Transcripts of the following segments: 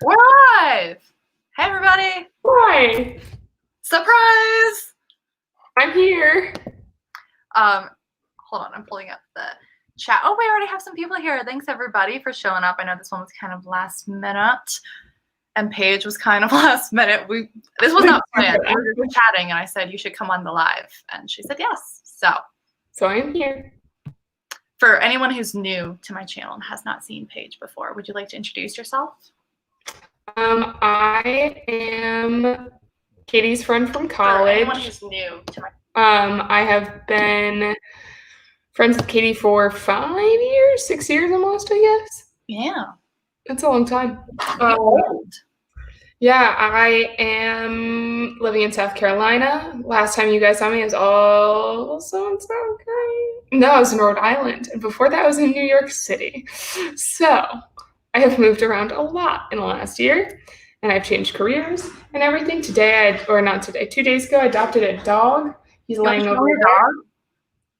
We're live! Hey, everybody! Hi, Surprise! I'm here. Hold on, I'm pulling up the chat. Oh, we already have some people here. Thanks, everybody, for showing up. I know this one was kind of last minute, and Paige was kind of last minute. This was not planned. We were just chatting, and I said you should come on the live, and she said yes. So I'm here. For anyone who's new to my channel and has not seen Paige before, would you like to introduce yourself? I am Katie's friend from college. For anyone who's new to my I have been friends with Katie for 5 years, 6 years almost, I guess. Yeah. That's a long time. Old. Yeah, I am living in South Carolina. Last time you guys saw me, I was also in South Carolina. No, I was in Rhode Island. And before that, I was in New York City. So I have moved around a lot in the last year, and I've changed careers and everything. 2 days ago, I adopted a dog. He's laying over there. Dog?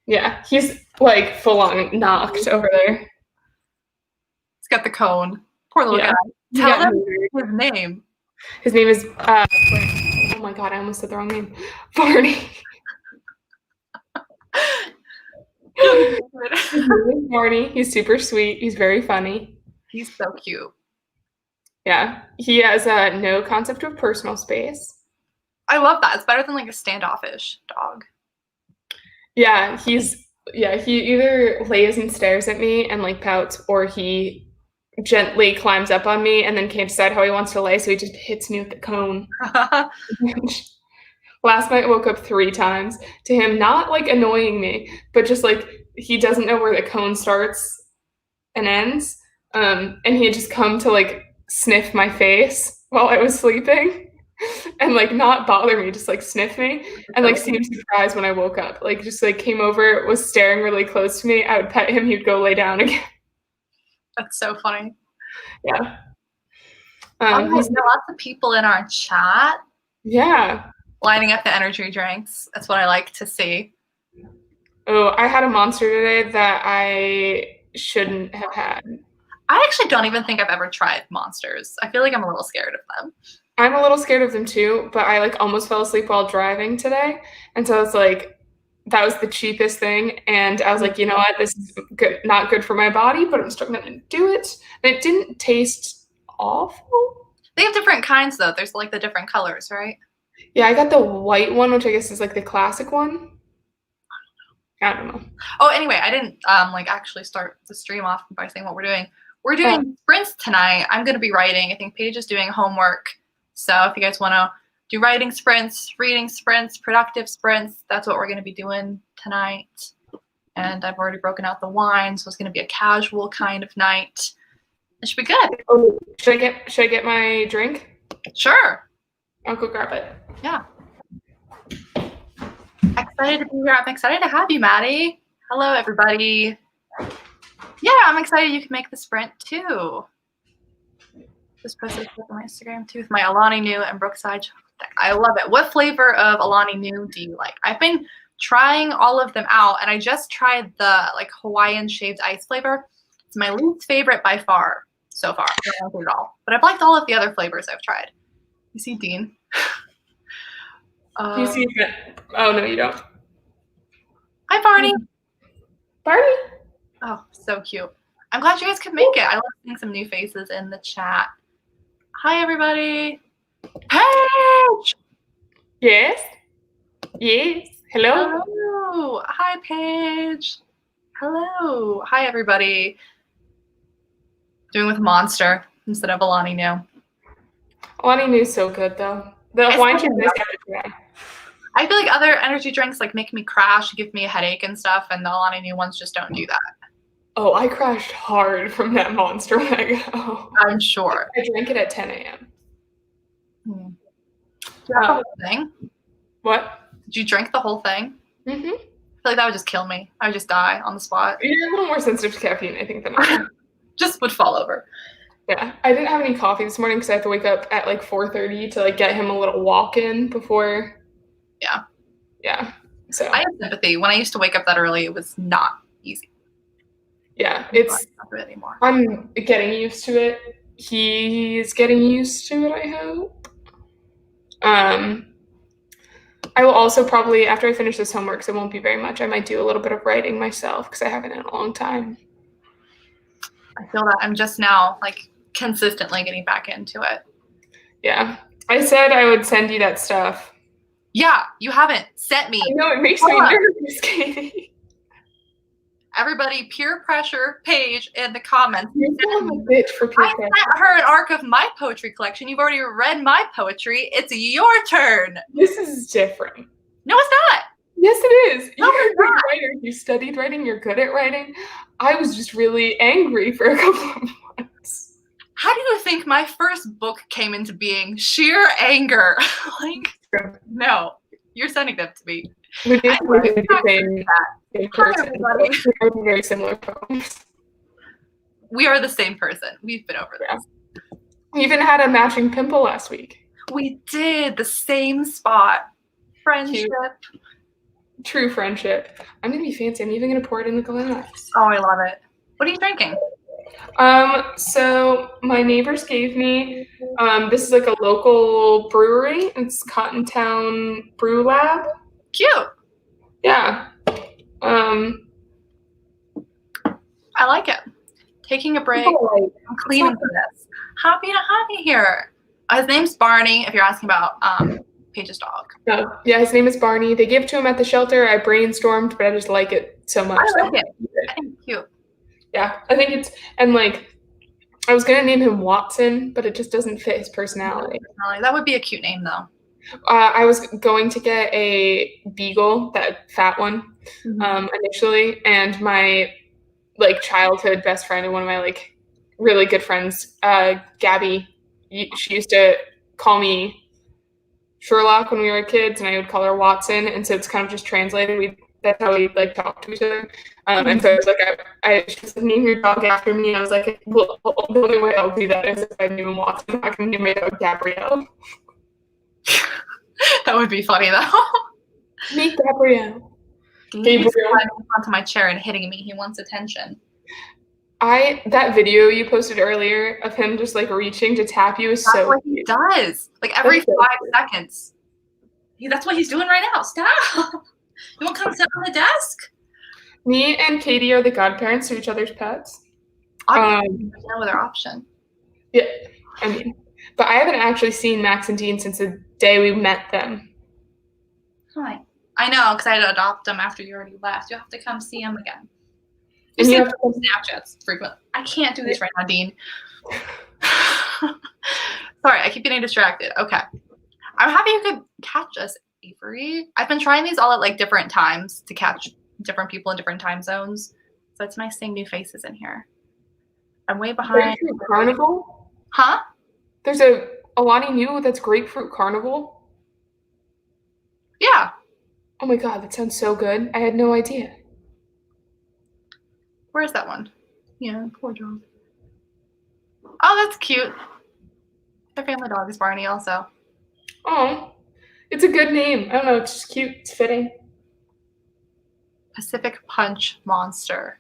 Yeah, he's like full on knocked over there. He's got the cone. Poor little guy. Tell them his name. His name is, oh my God, I almost said the wrong name. Barney. His name is Barney. He's super sweet. He's very funny. He's so cute. Yeah, he has no concept of personal space. I love that. It's better than like a standoffish dog. Yeah, he either lays and stares at me and like pouts, or he gently climbs up on me and then can't decide how he wants to lay, so he just hits me with the cone. Last night I woke up 3 times to him not like annoying me, but just like he doesn't know where the cone starts and ends. And he had just come to like sniff my face while I was sleeping and like not bother me, just like sniff me and like seemed surprised when I woke up. Like just like came over, was staring really close to me. I would pet him, he'd go lay down again. That's so funny. Yeah. There are lots of people in our chat. Yeah. Lining up the energy drinks. That's what I like to see. Oh, I had a Monster today that I shouldn't have had. I actually don't even think I've ever tried Monsters. I feel like I'm a little scared of them. I'm a little scared of them too, but I like almost fell asleep while driving today. And so it's like, that was the cheapest thing. And I was like, you know what, this is not good for my body, but I'm still gonna do it. And it didn't taste awful. They have different kinds though. There's like the different colors, right? Yeah, I got the white one, which I guess is like the classic one. I don't know. Oh, anyway, I didn't like actually start the stream off by saying what we're doing. We're doing sprints tonight. I'm gonna be writing. I think Paige is doing homework. So if you guys want to do writing sprints, reading sprints, productive sprints, that's what we're going to be doing tonight. And I've already broken out the wine, so it's going to be a casual kind of night. It should be good. Oh, should I get my drink? Sure. I'll go grab it. Yeah. Excited to be here. I'm excited to have you, Maddie. Hello, everybody. Yeah, I'm excited you can make the sprint too. Just posted on my Instagram too with my Alani Nu and Brookside chocolate. I love it. What flavor of Alani Nu do you like? I've been trying all of them out, and I just tried the like Hawaiian shaved ice flavor. It's my least favorite by far so far. I don't like it at all, but I've liked all of the other flavors I've tried. You see Dean? Do you see it? Oh no, you don't. Hi, Barney. Barney. Oh, so cute. I'm glad you guys could make it. I love seeing some new faces in the chat. Hi, everybody. Paige! Yes? Yes. Hello? Hello. Hi, Paige. Hello. Hi, everybody. Doing with Monster instead of Alani Nu. Alani Nu is so good, though. The wine should be try. I feel like other energy drinks like make me crash, give me a headache and stuff, and the Alani Nu ones just don't do that. Oh, I crashed hard from that Monster when I go. I'm sure. I drank it at 10 a.m. Do you have the whole thing? What? Did you drink the whole thing? Mm-hmm. I feel like that would just kill me. I would just die on the spot. You're a little more sensitive to caffeine, I think, than I am. Just would fall over. Yeah. I didn't have any coffee this morning because I have to wake up at like 4:30 to like get him a little walk in before. Yeah. Yeah. So I have sympathy. When I used to wake up that early, it was not easy. Yeah, Not anymore. I'm getting used to it. he's getting used to it, I hope. I will also probably, after I finish this homework, because it won't be very much, I might do a little bit of writing myself because I haven't in a long time. I feel that I'm just now like consistently getting back into it. Yeah. I said I would send you that stuff. Yeah, you haven't sent me. I know, it makes me nervous, Katie. Everybody, peer pressure Paige in the comments. You're a bitch for peer pressure. I sent her an arc of my poetry collection. You've already read my poetry. It's your turn. This is different. No, it's not. Yes, it is. No, You're a it's not. good writer. You studied writing. You're good at writing. I was just really angry for a couple of months. How do you think my first book came into being? Sheer anger. Like, no, you're sending them to me. We did the same person. Everybody. We're very similar poems. We are the same person. We've been over this. We even had a matching pimple last week. We did the same spot. Friendship. True friendship. I'm gonna be fancy. I'm even gonna pour it in the glass. Oh, I love it. What are you drinking? So my neighbors gave me, this is like a local brewery. It's Cotton Town Brew Lab. Cute. Yeah. I like it. Taking a break. I'm cleaning for this. Happy to have you here. His name's Barney, if you're asking about Paige's dog. Oh, yeah, his name is Barney. They gave it to him at the shelter. I brainstormed, but I just like it so much. I like it. I think it's cute. Yeah, I think it's, and like, I was going to name him Watson, but it just doesn't fit his personality. That would be a cute name, though. I was going to get a beagle, that fat one, initially, and my like childhood best friend and one of my like really good friends, Gabby, she used to call me Sherlock when we were kids, and I would call her Watson, and so it's kind of just translated. That's how we like talk to each other. And so I was like, she was like, name your dog after me. And I was like, well, the only way I'll do that is if I name him Watson. I can name my dog Gabrielle. That would be funny, though. Meet Gabrielle. He's climbing onto my chair and hitting me. He wants attention. That video you posted earlier of him just like reaching to tap you is That's so what he does. Like every 5 seconds. That's what he's doing right now. Stop. You won't come sit on the desk? Me and Katie are the godparents to each other's pets. No other option. Yeah, I mean, but I haven't actually seen Max and Dean since the day we met them. Hi. I know, because I had to adopt them after you already left. You'll have to come see them again. And you have to Snapchats frequently. I can't do this right now, Dean. Sorry, I keep getting distracted. Okay. I'm happy you could catch us, Avery. I've been trying these all at like different times to catch different people in different time zones. So it's nice seeing new faces in here. I'm way behind. Grapefruit Carnival? Huh? There's a Alani Nu that's Grapefruit Carnival? Yeah. Oh my god, that sounds so good. I had no idea. Where's that one? Yeah, poor dog. Oh, that's cute. Their family dog is Barney also. Oh, it's a good name. I don't know, it's just cute. It's fitting. Pacific Punch Monster.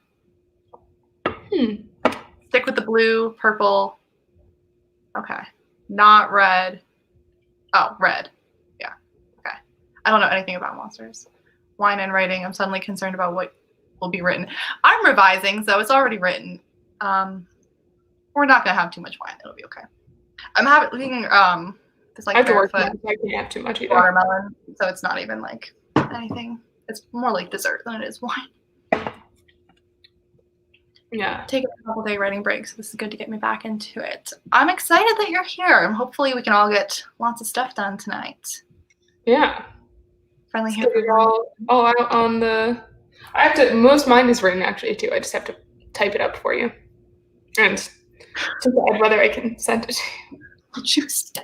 Stick with the blue, purple. Okay. Not red. Oh, red. Yeah. Okay. I don't know anything about monsters. Wine and writing. I'm suddenly concerned about what will be written. I'm revising, so it's already written. We're not gonna have too much wine. It'll be okay. I'm having this like barefoot I can't have too much either. watermelon, so it's not even like anything. It's more like dessert than it is wine. Yeah. Taking a couple day writing break, so this is good to get me back into it. I'm excited that you're here, and hopefully we can all get lots of stuff done tonight. Yeah. Finally here. All out on the. I have to. Most of mine is written actually too. I just have to type it up for you, and to decide whether I can send it to you. Would you stop?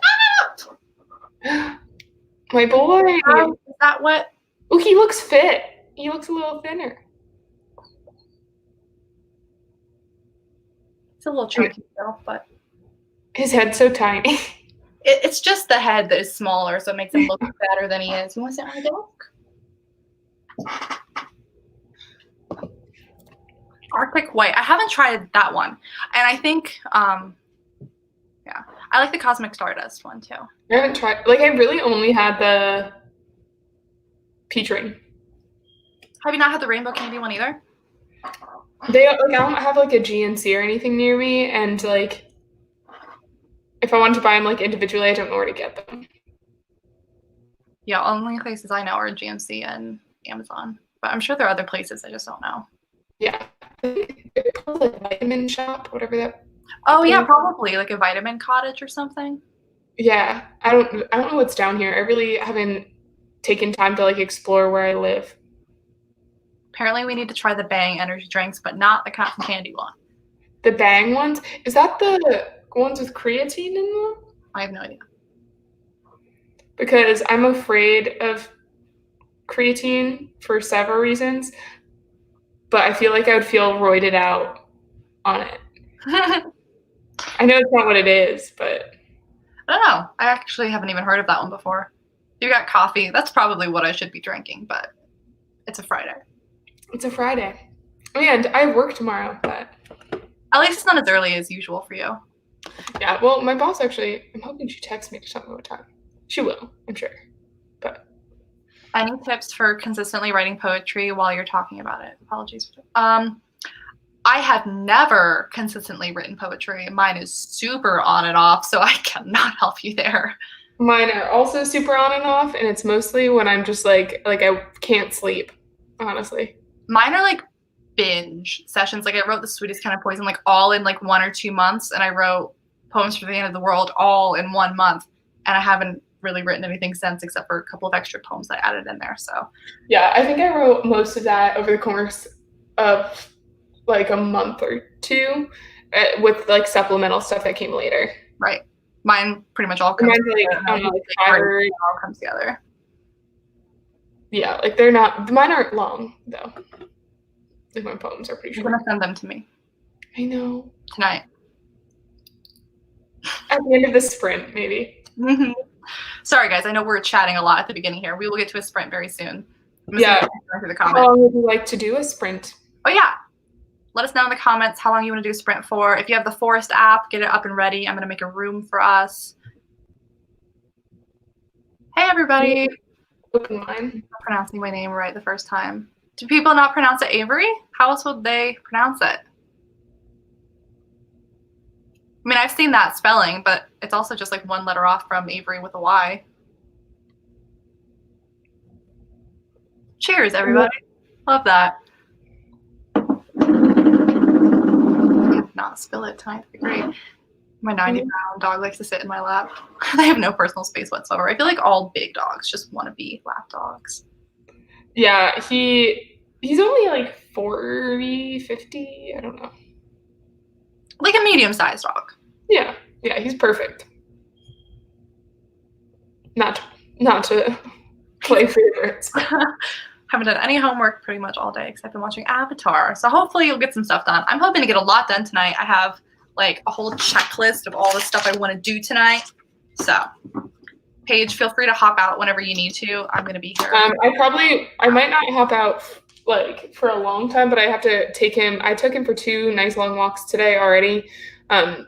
My boy. Is that what? Oh, he looks fit. He looks a little thinner. It's a little chunky still, but his head's so tiny. It's just the head that is smaller, so it makes him look fatter than he is. You want to sit on the desk? Arctic White. I haven't tried that one, and I think I like the Cosmic Stardust one too. I haven't tried. Like, I really only had the peach ring. Have you not had the rainbow candy one either? They like I don't have like a GNC or anything near me, and like if I wanted to buy them like individually, I don't know where to get them. Yeah, only places I know are GMC and Amazon, but I'm sure there are other places I just don't know. Yeah, it's called like Vitamin Shop, whatever that. Oh yeah, probably like a Vitamin Cottage or something. Yeah, I don't know what's down here. I really haven't taken time to like explore where I live. Apparently, we need to try the Bang energy drinks, but not the cotton candy one. The Bang ones, is that the ones with creatine in them? I have no idea. Because I'm afraid of creatine for several reasons, but I feel like I would feel roided out on it. I know it's not what it is, but I don't know. I actually haven't even heard of that one before. You got coffee. That's probably what I should be drinking, but it's a Friday. it's a Friday. And I work tomorrow, but At least it's not as early as usual for you. yeah, well, my boss actually, I'm hoping she texts me to tell me what time. She will, I'm sure. But any tips for consistently writing poetry while you're talking about it? Apologies. I have never consistently written poetry. Mine is super on and off, so I cannot help you there. mine are also super on and off, and it's mostly when I'm just like I can't sleep, honestly. Mine are like binge sessions. Like I wrote The Sweetest Kind of Poison like all in like 1 or 2 months, and I wrote Poems for the End of the World all in 1 month, and I haven't really written anything since except for a couple of extra poems I added in there. So Yeah, I think I wrote most of that over the course of like a month or two, with like supplemental stuff that came later. right, mine pretty much all comes Mine's like, together. I don't know, like Fiverr. It all comes together. Yeah, like they're not, mine aren't long though. Like my poems are pretty You're short. gonna send them to me I know. tonight. At the end of the sprint, maybe. Sorry, guys. I know we're chatting a lot at the beginning here. We will get to a sprint very soon. Yeah. Through the How comments. long would you like to do a sprint? Oh yeah. Let us know in the comments how long you want to do a sprint for. If you have the Forest app, get it up and ready. I'm gonna make a room for us. Hey everybody. Open mine. I'm pronouncing my name right the first time. Do people not pronounce it Avery? How else would they pronounce it? I mean, I've seen that spelling, but it's also just like 1 letter off from Avery with a Y. Cheers, everybody. Love that. Not spill it tonight. That'd be great. My 90-pound dog likes to sit in my lap. They have no personal space whatsoever. I feel like all big dogs just want to be lap dogs. Yeah, he's only like 40, 50, I don't know. Like a medium-sized dog. Yeah, he's perfect. Not to play favorites. Haven't done any homework pretty much all day except been watching Avatar. So hopefully you'll get some stuff done. I'm hoping to get a lot done tonight. I have like a whole checklist of all the stuff I want to do tonight. So Paige, feel free to hop out whenever you need to. I'm going to be here. I might not hop out like for a long time, but I have to take him. I took him for 2 nice long walks today already.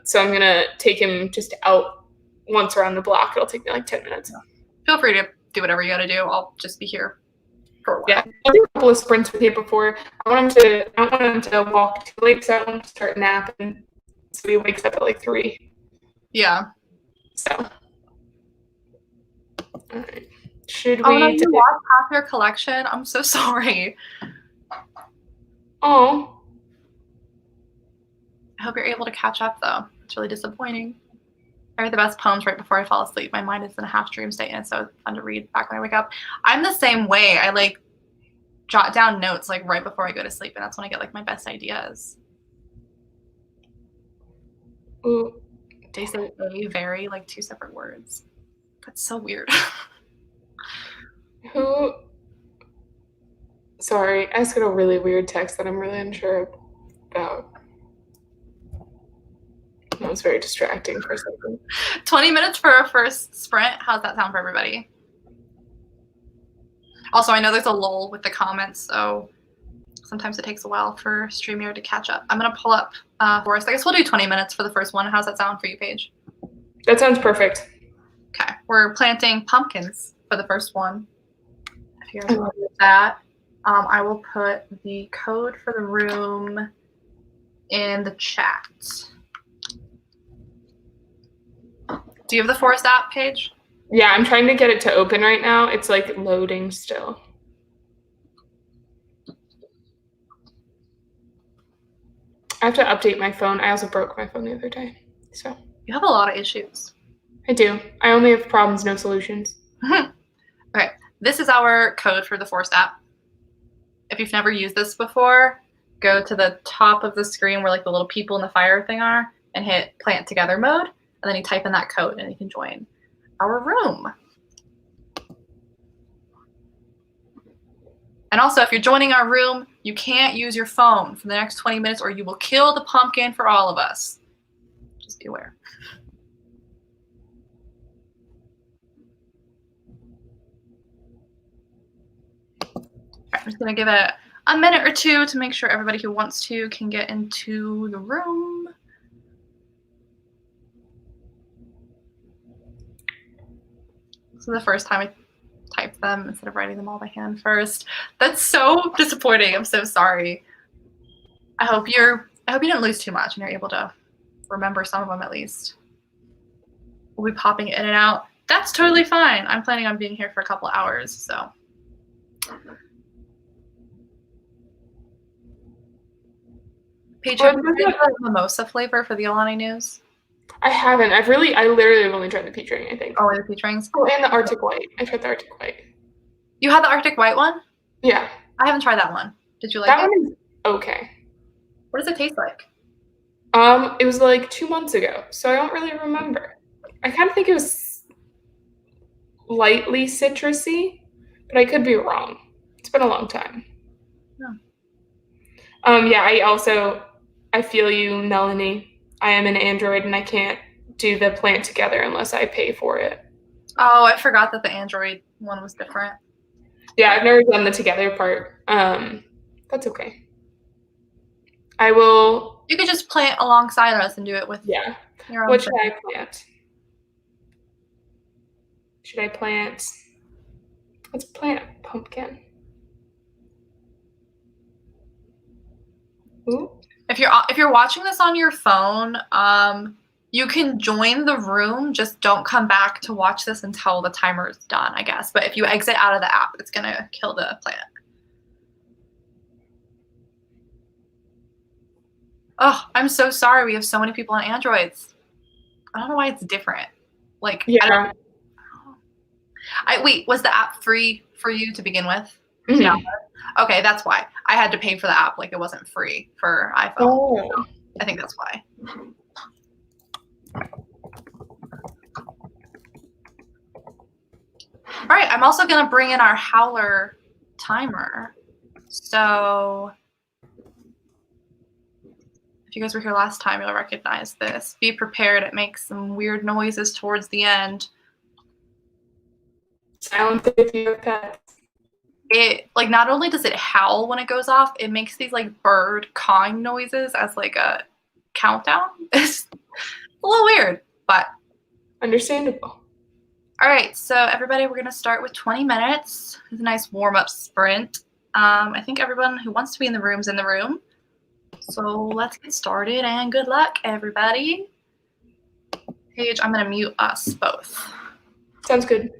So I'm going to take him just out once around the block. It'll take me like 10 minutes. Feel free to do whatever you got to do. I'll just be here for a while. Yeah, I'll do a couple of sprints with you before. I don't want him to walk too late, so I want him to start napping. So he wakes up at like 3. Yeah. So, all right. Should Oh, no, we? you lost half your collection? I'm so sorry. Oh, I hope you're able to catch up, though. It's really disappointing. I read the best poems right before I fall asleep. My mind is in a half dream state, and it's so fun to read back when I wake up. I'm the same way. I like jot down notes like right before I go to sleep, and that's when I get like my best ideas. ooh. They say a very like 2 separate words. That's so weird. Who? Sorry, I just got a really weird text that I'm really unsure about. That was very distracting for a second. 20 minutes for a first sprint. How's that sound for everybody? Also, I know there's a lull with the comments, so sometimes it takes a while for StreamYard to catch up. I'm going to pull up Forest. I guess we'll do 20 minutes for the first one. How's that sound for you, Paige? That sounds perfect. Okay, we're planting pumpkins for the first one. If you're I okay love with that, I will put the code for the room in the chat. Do you have the Forest app page? Yeah, I'm trying to get it to open right now. It's like loading still. I have to update my phone. I also broke my phone the other day. So You have a lot of issues. I do. I only have problems, no solutions. Okay, this is our code for the Forest app. If you've never used this before, go to the top of the screen where like the little people in the fire thing are and hit plant together mode, and then you type in that code and you can join our room. And also, if you're joining our room, you can't use your phone for the next 20 minutes or you will kill the pumpkin for all of us. Just be aware. I'm just going to give it a minute or two to make sure everybody who wants to can get into the room. This is the first time I typed them instead of writing them all by hand first. That's so disappointing. I'm so sorry. I hope you didn't lose too much and you're able to remember some of them at least. We'll be popping in and out. That's totally fine. I'm planning on being here for a couple hours, so. Paige, have you tried the mimosa flavor for the Alani News? I haven't. I literally have only tried the peach ring, I think. Oh, the peach rings? Oh, and the Arctic White. I tried the Arctic White. You had the Arctic White one? Yeah. I haven't tried that one. Did you like that it? One is okay. What does it taste like? It was like 2 months ago, so I don't really remember. I kind of think it was lightly citrusy, but I could be wrong. It's been a long time. Yeah, I feel you, Melanie. I am an Android and I can't do the plant together unless I pay for it. Oh, I forgot that the Android one was different. Yeah, I've never done the together part. That's okay. I will. You could just plant alongside us and do it with your own. What should I plant? Should I plant? Let's plant a pumpkin. Ooh. If you're watching this on your phone, you can join the room. Just don't come back to watch this until the timer is done, I guess. But if you exit out of the app, it's gonna kill the plant. Oh, I'm so sorry. We have so many people on Androids. I don't know why it's different. Like, yeah. Wait, was the app free for you to begin with? Mm-hmm. Yeah. Okay, that's why. I had to pay for the app. Like, it wasn't free for iPhone. Oh. So I think that's why. All right, I'm also going to bring in our Howler timer. So if you guys were here last time, you'll recognize this. Be prepared. It makes some weird noises towards the end. Silence if you have pets. It, like, not only does it howl when it goes off, it makes these, like, bird cawing noises as, like, a countdown. It's a little weird, but. Understandable. All right, so everybody, we're going to start with 20 minutes. It's a nice warm-up sprint. I think everyone who wants to be in the room's in the room. So let's get started, and good luck, everybody. Paige, I'm going to mute us both. Sounds good.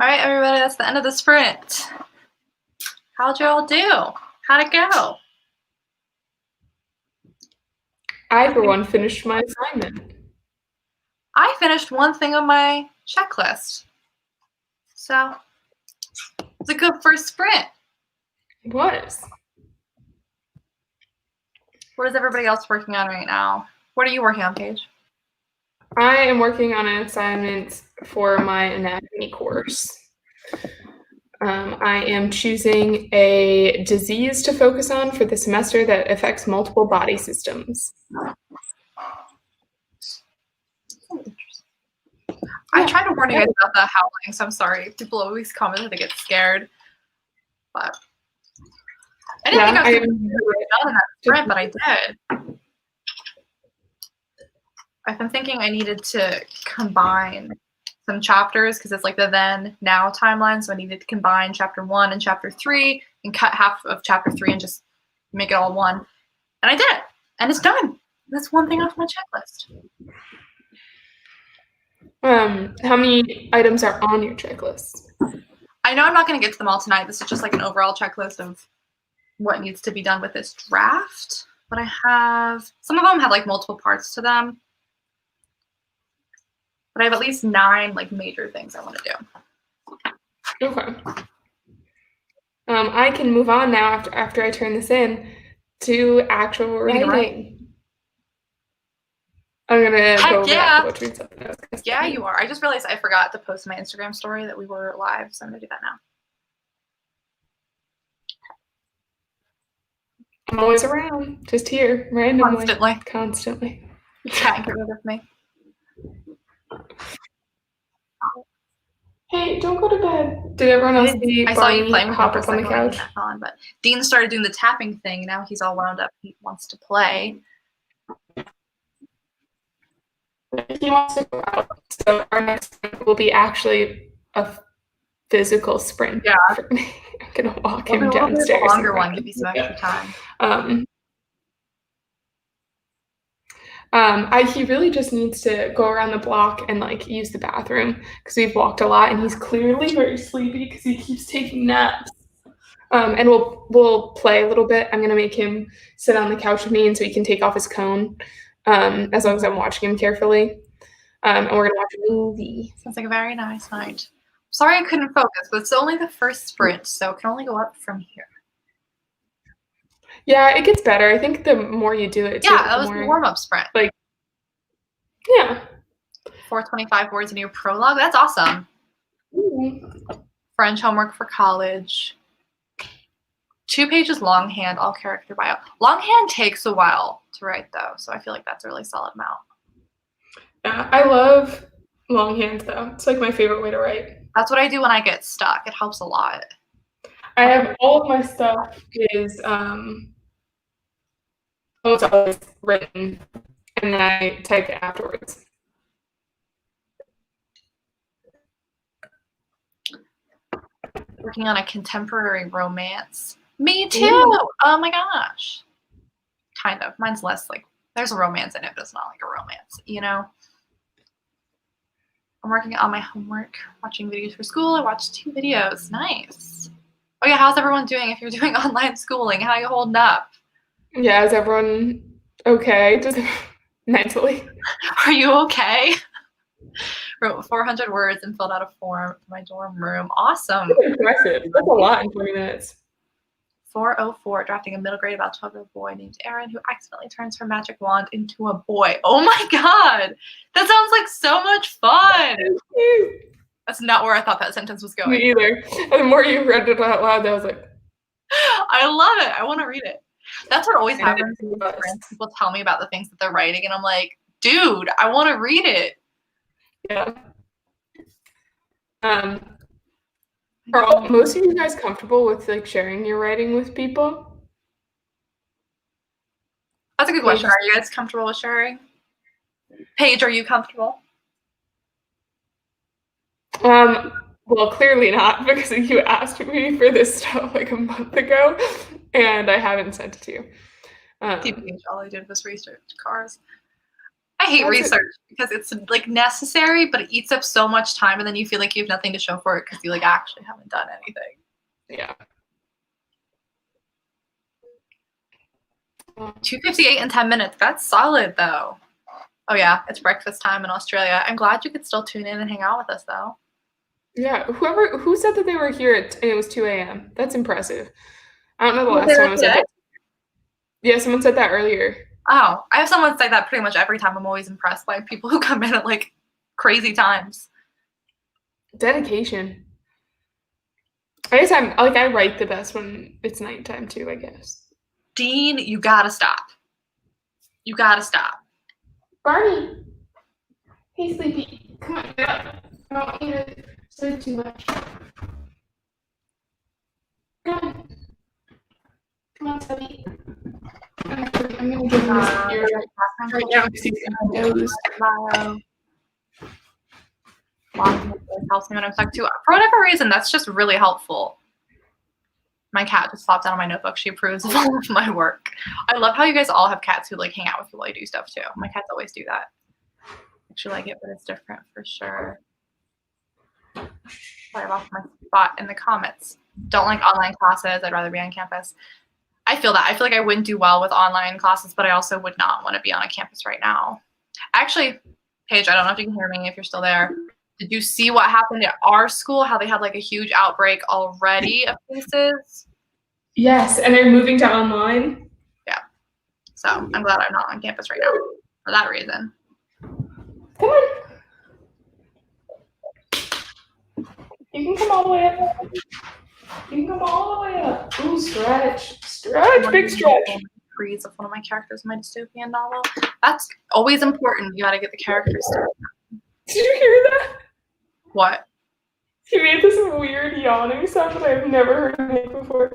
All right, everybody, that's the end of the sprint. How'd you all do? How'd it go? I, for one, finished my assignment. I finished one thing on my checklist. So it's a good first sprint. It was. What is everybody else working on right now? What are you working on, Paige? I am working on an assignment for my anatomy course. I am choosing a disease to focus on for the semester that affects multiple body systems. I tried to warn you guys about the howling, so I'm sorry. People always comment that they get scared. But I didn't think I was going to be done in that sprint, but I did. I've been thinking I needed to combine some chapters because it's like the then now timeline. So I needed to combine chapter 1 and chapter 3 and cut half of chapter 3 and just make it all one. And I did it. And it's done. That's one thing off my checklist. How many items are on your checklist? I know I'm not going to get to them all tonight. This is just like an overall checklist of what needs to be done with this draft. But I have, some of them have like multiple parts to them. But I have at least 9 like major things I want to do. Okay. I can move on now after I turn this in to actual writing. I'm gonna go over that poetry and something else. Yeah, you are. I just realized I forgot to post my Instagram story that we were live, so I'm gonna do that now. I'm always around, just here, randomly, constantly. You can't get rid of me. Hey, don't go to bed. Did everyone else see I saw you playing hop up on the couch? But Dean started doing the tapping thing. Now he's all wound up. He wants to play. He wants to go out. So our next sprint will be actually a physical sprint. Yeah. I'm gonna walk him downstairs. A longer one, give you some extra time. He really just needs to go around the block and like use the bathroom because we've walked a lot and he's clearly very sleepy because he keeps taking naps. And we'll play a little bit. I'm gonna make him sit on the couch with me and so he can take off his cone. As long as I'm watching him carefully. And we're gonna watch a movie. Sounds like a very nice night. Sorry I couldn't focus, but it's only the first sprint, so it can only go up from here. Yeah, it gets better. I think the more you do it, yeah, that was the warm-up sprint. Like, yeah. 425 words in your prologue. That's awesome. Mm-hmm. French homework for college. 2 pages longhand, all character bio. Longhand takes a while to write though, so I feel like that's a really solid amount. Yeah, I love longhand though. It's like my favorite way to write. That's what I do when I get stuck. It helps a lot. I have all of my stuff is almost always written and then I type it afterwards. Working on a contemporary romance. Me too. Yeah. Oh my gosh. Kind of. Mine's less like there's a romance in it, but it's not like a romance, you know? I'm working on my homework, watching videos for school. I watched 2 videos. Nice. Oh yeah, how's everyone doing if you're doing online schooling? How are you holding up? Yeah, is everyone okay? Just mentally. Are you okay? Wrote 400 words and filled out a form for my dorm room. Awesome. That's impressive. That's a lot in 20 minutes. 404, drafting a middle grade about 12-year-old boy named Aaron who accidentally turns her magic wand into a boy. Oh my god! That sounds like so much fun! That's not where I thought that sentence was going. Me either. And the more you read it out loud, I was like... I love it. I want to read it. That's what always happens. People tell me about the things that they're writing, and I'm like, dude, I want to read it. Yeah. Are most of you guys comfortable with like sharing your writing with people? That's a good question. Are you guys comfortable with sharing? Paige, are you comfortable? Well, clearly not because you asked me for this stuff like a month ago, and I haven't sent it to you. All I did was research cars. I hate That's research because it's like necessary, but it eats up so much time, and then you feel like you have nothing to show for it because you like actually haven't done anything. Yeah. 2:58 in 10 minutes. That's solid though. Oh yeah, it's breakfast time in Australia. I'm glad you could still tune in and hang out with us though. Yeah. Who said that they were here and it was 2 a.m.? That's impressive. I don't know the Was last it time I said today? that. Yeah, someone said that earlier. Oh, I have someone say that pretty much every time. I'm always impressed by people who come in at like crazy times. Dedication. I guess I write the best when it's nighttime too, I guess. Dean, you gotta stop. You gotta stop. Barney. Hey, Sleepy. Come on, get up. I don't want you to sleep too much. Come on. Come on, Sleepy. I'm gonna give him this ear right now because he's gonna doze. Helps me when I'm stuck too. For whatever reason, that's just really helpful. My cat just flopped down on my notebook. She approves of all of my work. I love how you guys all have cats who like hang out with you while you do stuff too. My cats always do that. I actually like it, but it's different for sure. Sorry, I lost my spot in the comments. Don't like online classes. I'd rather be on campus. I feel that. I feel like I wouldn't do well with online classes, but I also would not want to be on a campus right now. Actually, Paige, I don't know if you can hear me if you're still there. Did you see what happened at our school? How they had like a huge outbreak already of cases? Yes, and they're moving to online. Yeah. So I'm glad I'm not on campus right now for that reason. Come on. You can come all the way up. You can come all the way up. Ooh, stretch. Stretch, big stretch. Freeze of one of my characters in my dystopian novel. That's always important. You gotta get the characters to. Did you hear that? What? He made this weird yawning sound that I've never heard him make before.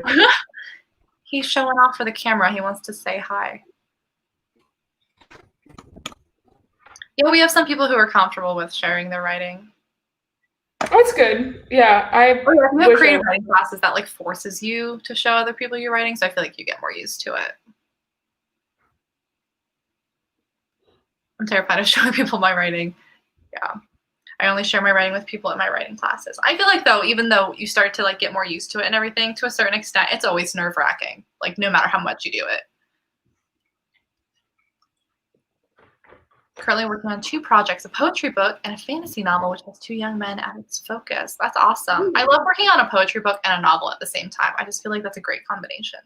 He's showing off for the camera. He wants to say hi. Yeah, we have some people who are comfortable with sharing their writing. That's good. Yeah, You have creative writing classes that like forces you to show other people your writing, so I feel like you get more used to it. I'm terrified of showing people my writing. Yeah. I only share my writing with people at my writing classes. I feel like though, even though you start to like get more used to it and everything, to a certain extent, it's always nerve-wracking. Like no matter how much you do it. Currently working on 2 projects, a poetry book and a fantasy novel, which has 2 young men at its focus. That's awesome. I love working on a poetry book and a novel at the same time. I just feel like that's a great combination.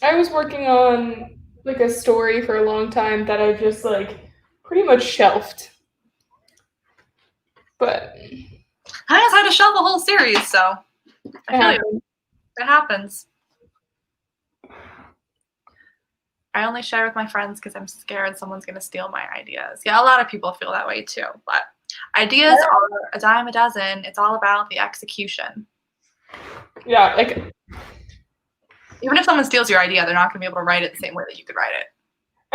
I was working on like a story for a long time that I just like pretty much shelved. But I just had to shelve a whole series, so I feel like it happens. I only share with my friends because I'm scared someone's going to steal my ideas. Yeah, a lot of people feel that way too. But ideas are a dime a dozen. It's all about the execution. Yeah, like even if someone steals your idea, they're not going to be able to write it the same way that you could write it.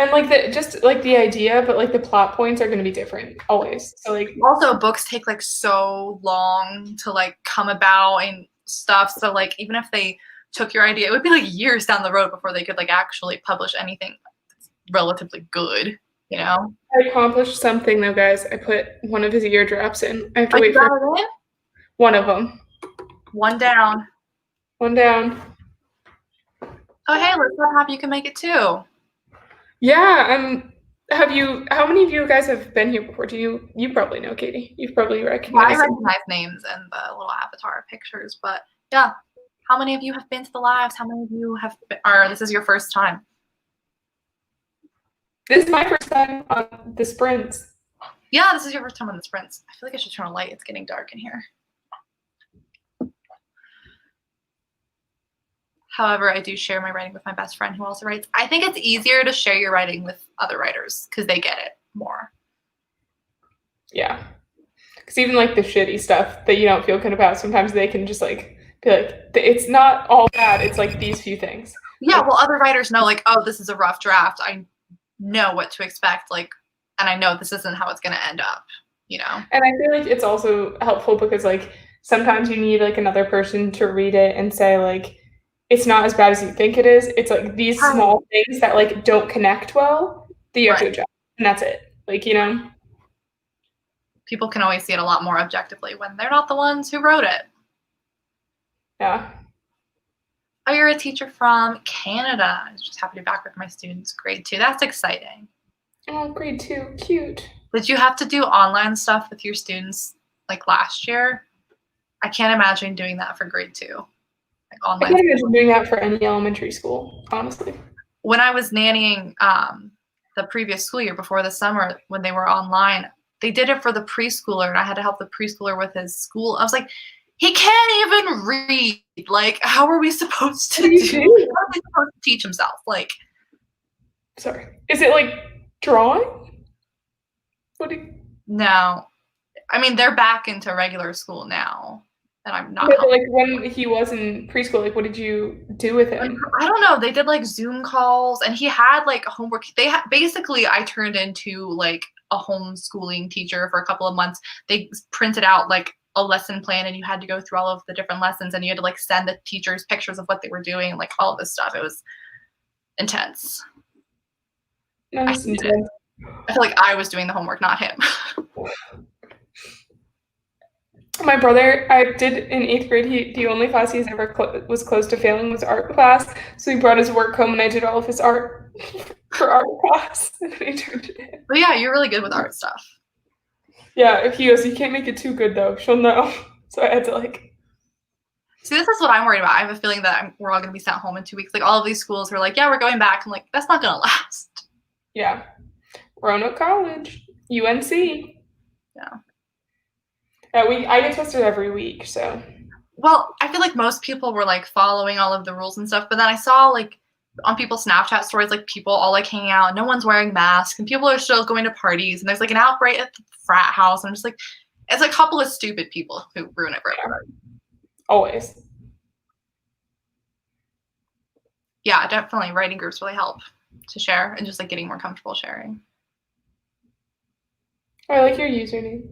and like the idea, but like the plot points are going to be different always. So like also books take like so long to like come about and stuff. So like even if they took your idea, it would be like years down the road before they could like actually publish anything that's relatively good, you know? I accomplished something though, guys. I put one of his eardrops in. I have to Oh, wait you got for it in? one of them. One down. One down. Oh, hey, let's not happy you can make it too. Yeah, how many of you guys have been here before? You probably know, Katie. You've probably recognized. I recognize names and the little avatar pictures, but yeah. How many of you have been to the lives? How many of you have this is your first time? This is my first time on the sprints. Yeah, this is your first time on the sprints. I feel like I should turn a light. It's getting dark in here. However, I do share my writing with my best friend who also writes. I think it's easier to share your writing with other writers because they get it more. Yeah. Because even like the shitty stuff that you don't feel good about, sometimes they can just like be like, it's not all bad. It's like these few things. Yeah, well, other writers know like, oh, this is a rough draft. I know what to expect, like, and I know this isn't how it's going to end up, you know? And I feel like it's also helpful because like sometimes you need like another person to read it and say like, it's not as bad as you think it is. It's like these small things that like don't connect well that you have to adjust, and that's it. Like, you know? People can always see it a lot more objectively when they're not the ones who wrote it. Yeah. Oh, you're a teacher from Canada. I was just happy to be back with my students. Grade 2. That's exciting. Oh, grade 2. Cute. Did you have to do online stuff with your students like last year? I can't imagine doing that for grade 2. Like I online. can't imagine doing that for any elementary school, honestly. When I was nannying the previous school year before the summer, when they were online, they did it for the preschooler, and I had to help the preschooler with his school. I was like, he can't even read. Like, how are we supposed to do? How are we supposed to teach himself? Like, sorry, is it like drawing? No, I mean they're back into regular school now, and I'm not. But like when he was in preschool, like what did you do with him? I don't know. They did like Zoom calls, and he had like homework. Basically, I turned into like a homeschooling teacher for a couple of months. They printed out like a lesson plan, and you had to go through all of the different lessons, and you had to like send the teachers pictures of what they were doing, like all of this stuff. It was intense. Nice. I feel like I was doing the homework, not him. My brother, I did in 8th grade, the only class he's ever was close to failing was art class. So he brought his work home, and I did all of his art for art class, and then he turned it in. But yeah, you're really good with art stuff. Yeah, if he goes, you can't make it too good though. She'll know. So I had to like. See, this is what I'm worried about. I have a feeling that we're all going to be sent home in 2 weeks. Like all of these schools are like, yeah, we're going back. I'm like, that's not going to last. Yeah. Roanoke College, UNC. Yeah. I get tested every week, so. Well, I feel like most people were like following all of the rules and stuff, but then I saw like on people's Snapchat stories, like people all like hanging out, no one's wearing masks, and people are still going to parties, and there's like an outbreak at the frat house. I'm just like, it's a couple of stupid people who ruin it for everybody. Always. Yeah, definitely. Writing groups really help to share and just like getting more comfortable sharing. I like your username.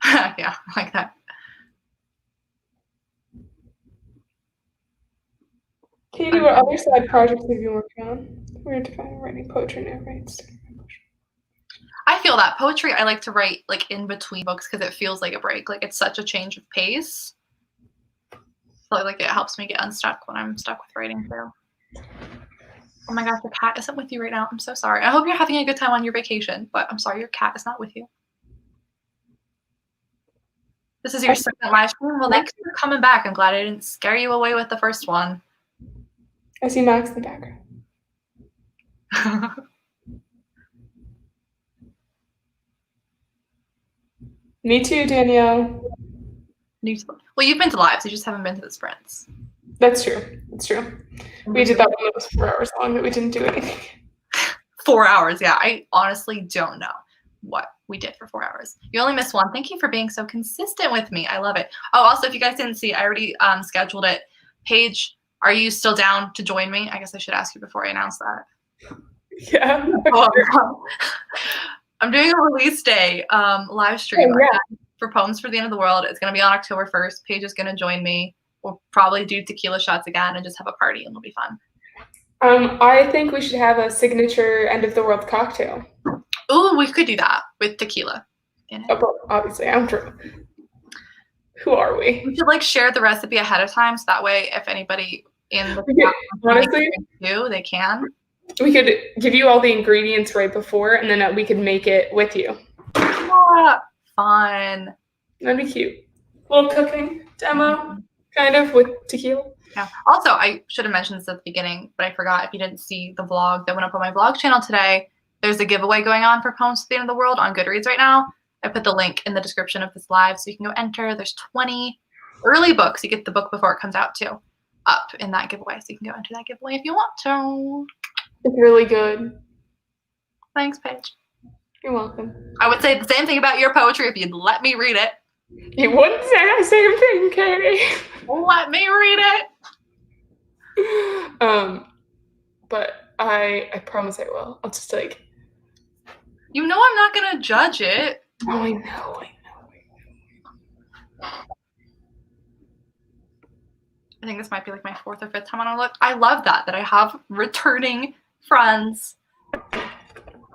Yeah, I like that. Katie, what other side projects have you worked on? We're defining writing poetry now, right? I feel that poetry I like to write like in between books because it feels like a break. Like it's such a change of pace. So like it helps me get unstuck when I'm stuck with writing too. Oh my gosh, the cat isn't with you right now. I'm so sorry. I hope you're having a good time on your vacation, but I'm sorry your cat is not with you. This is your second live stream? Well, thanks for coming back. I'm glad I didn't scare you away with the first one. I see Max in the background. Me too, Danielle. Well, you've been to lives. You just haven't been to the sprints. That's true. That's true. We did that one that was 4 hours long, but we didn't do anything. 4 hours, yeah. I honestly don't know what we did for 4 hours. You only missed one. Thank you for being so consistent with me. I love it. Oh, also, if you guys didn't see, I already scheduled it. Paige, are you still down to join me? I guess I should ask you before I announce that. Yeah. I'm doing a release day live stream for Poems for the End of the World. It's going to be on October 1st. Paige is going to join me. We'll probably do tequila shots again and just have a party, and it'll be fun. I think we should have a signature end of the world cocktail. Ooh, we could do that with tequila in it. Oh, obviously, I'm drunk. Who are we? We should like share the recipe ahead of time, so that way, if anybody in the honestly do, they can. We could give you all the ingredients right before, and then we could make it with you. Yeah, fun. That'd be cute. Little cooking demo, kind of, with tequila. Yeah. Also, I should have mentioned this at the beginning, but I forgot. If you didn't see the vlog that went up on my vlog channel today, there's a giveaway going on for Poems to the End of the World on Goodreads right now. I put the link in the description of this live, so you can go enter. There's 20 early books. You get the book before it comes out too, up in that giveaway, so you can go enter that giveaway if you want to. It's really good. Thanks, Paige. You're welcome. I would say the same thing about your poetry if you'd let me read it. You wouldn't say that same thing, Katie. Let me read it. But I promise I will. I'll just like. You know I'm not gonna judge it. Oh, I know. I think this might be like my 4th or 5th time on a look. I love that I have returning friends.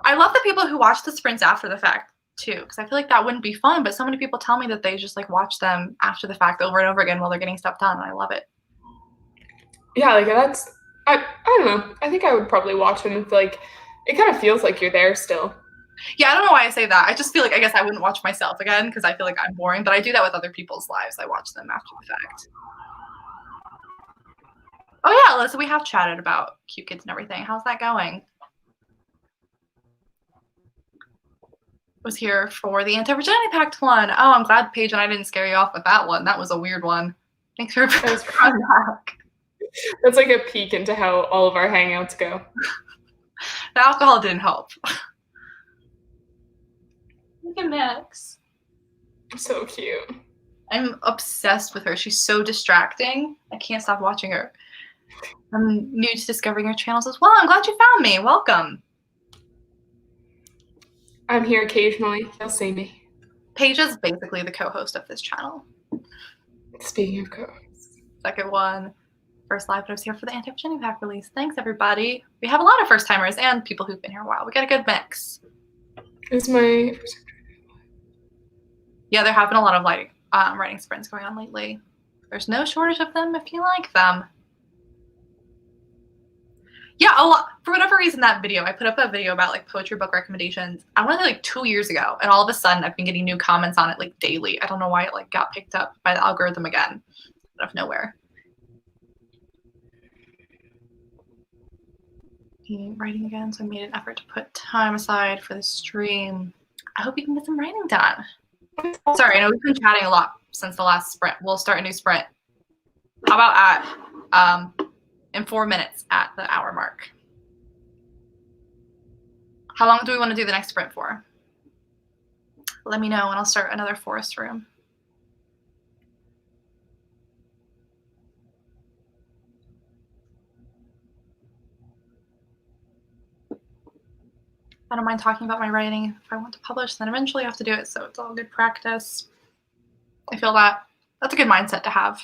I love the people who watch the sprints after the fact too, because I feel like that wouldn't be fun. But so many people tell me that they just like watch them after the fact over and over again while they're getting stuff done. And I love it. Yeah, like I don't know. I think I would probably watch them if like it kind of feels like you're there still. Yeah, I don't know why I say that. I just feel like I guess I wouldn't watch myself again because I feel like I'm boring. But I do that with other people's lives. I watch them after the fact. Oh yeah, Alyssa, we have chatted about cute kids and everything. How's that going? Was here for the Anti-Virginity Pact one. Oh, I'm glad Paige and I didn't scare you off with that one. That was a weird one. Thanks for coming back. That's like a peek into how all of our hangouts go. The alcohol didn't help. Look at Max. So cute. I'm obsessed with her. She's so distracting. I can't stop watching her. I'm new to discovering your channels as well. I'm glad you found me. Welcome. I'm here occasionally. You'll see me. Paige is basically the co-host of this channel. Speaking of co-hosts. Second one. First live, but I was here for the Anti-Virginity Pact release. Thanks, everybody. We have a lot of first-timers and people who've been here a while. We got a good mix. It's my first time. Yeah, there have been a lot of writing sprints going on lately. There's no shortage of them if you like them. Yeah, a lot. For whatever reason, that video, I put up a video about like poetry book recommendations. I want to say like 2 years ago, and all of a sudden I've been getting new comments on it like daily. I don't know why it like got picked up by the algorithm again out of nowhere. Writing again, so I made an effort to put time aside for the stream. I hope you can get some writing done. Sorry, I know we've been chatting a lot since the last sprint. We'll start a new sprint. How about at in 4 minutes at the hour mark? How long do we want to do the next sprint for? Let me know and I'll start another forest room. I don't mind talking about my writing. If I want to publish, then eventually I have to do it, so it's all good practice. I feel that that's a good mindset to have.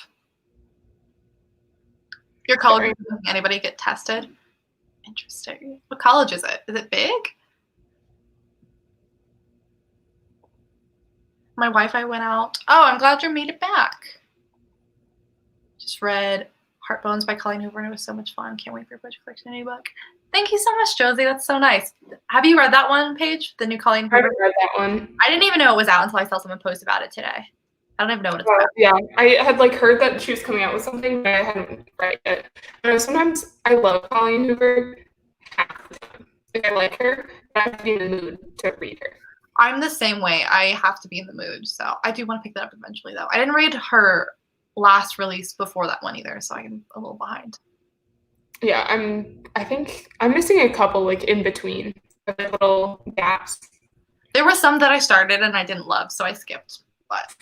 Your college, doesn't anybody get tested? Interesting. What college is it? Is it big? My Wi-Fi went out. Oh, I'm glad you made it back. Just read Heartbones by Colleen Hoover, and it was so much fun. Can't wait for your poetry collection new book. Thank you so much, Josie. That's so nice. Have you read that one, Paige? The new Colleen Hoover? I haven't read that one. I didn't even know it was out until I saw someone post about it today. I don't even know what it's about. Yeah, I had like heard that she was coming out with something, but I hadn't read it. You know, sometimes I love Colleen Hoover. Half the time. Like, I like her, but I have to be in the mood to read her. I'm the same way. I have to be in the mood. So I do want to pick that up eventually, though. I didn't read her last release before that one either, so I'm a little behind. Yeah, I think I'm missing a couple like in between, like little gaps. There were some that I started and I didn't love, so I skipped. But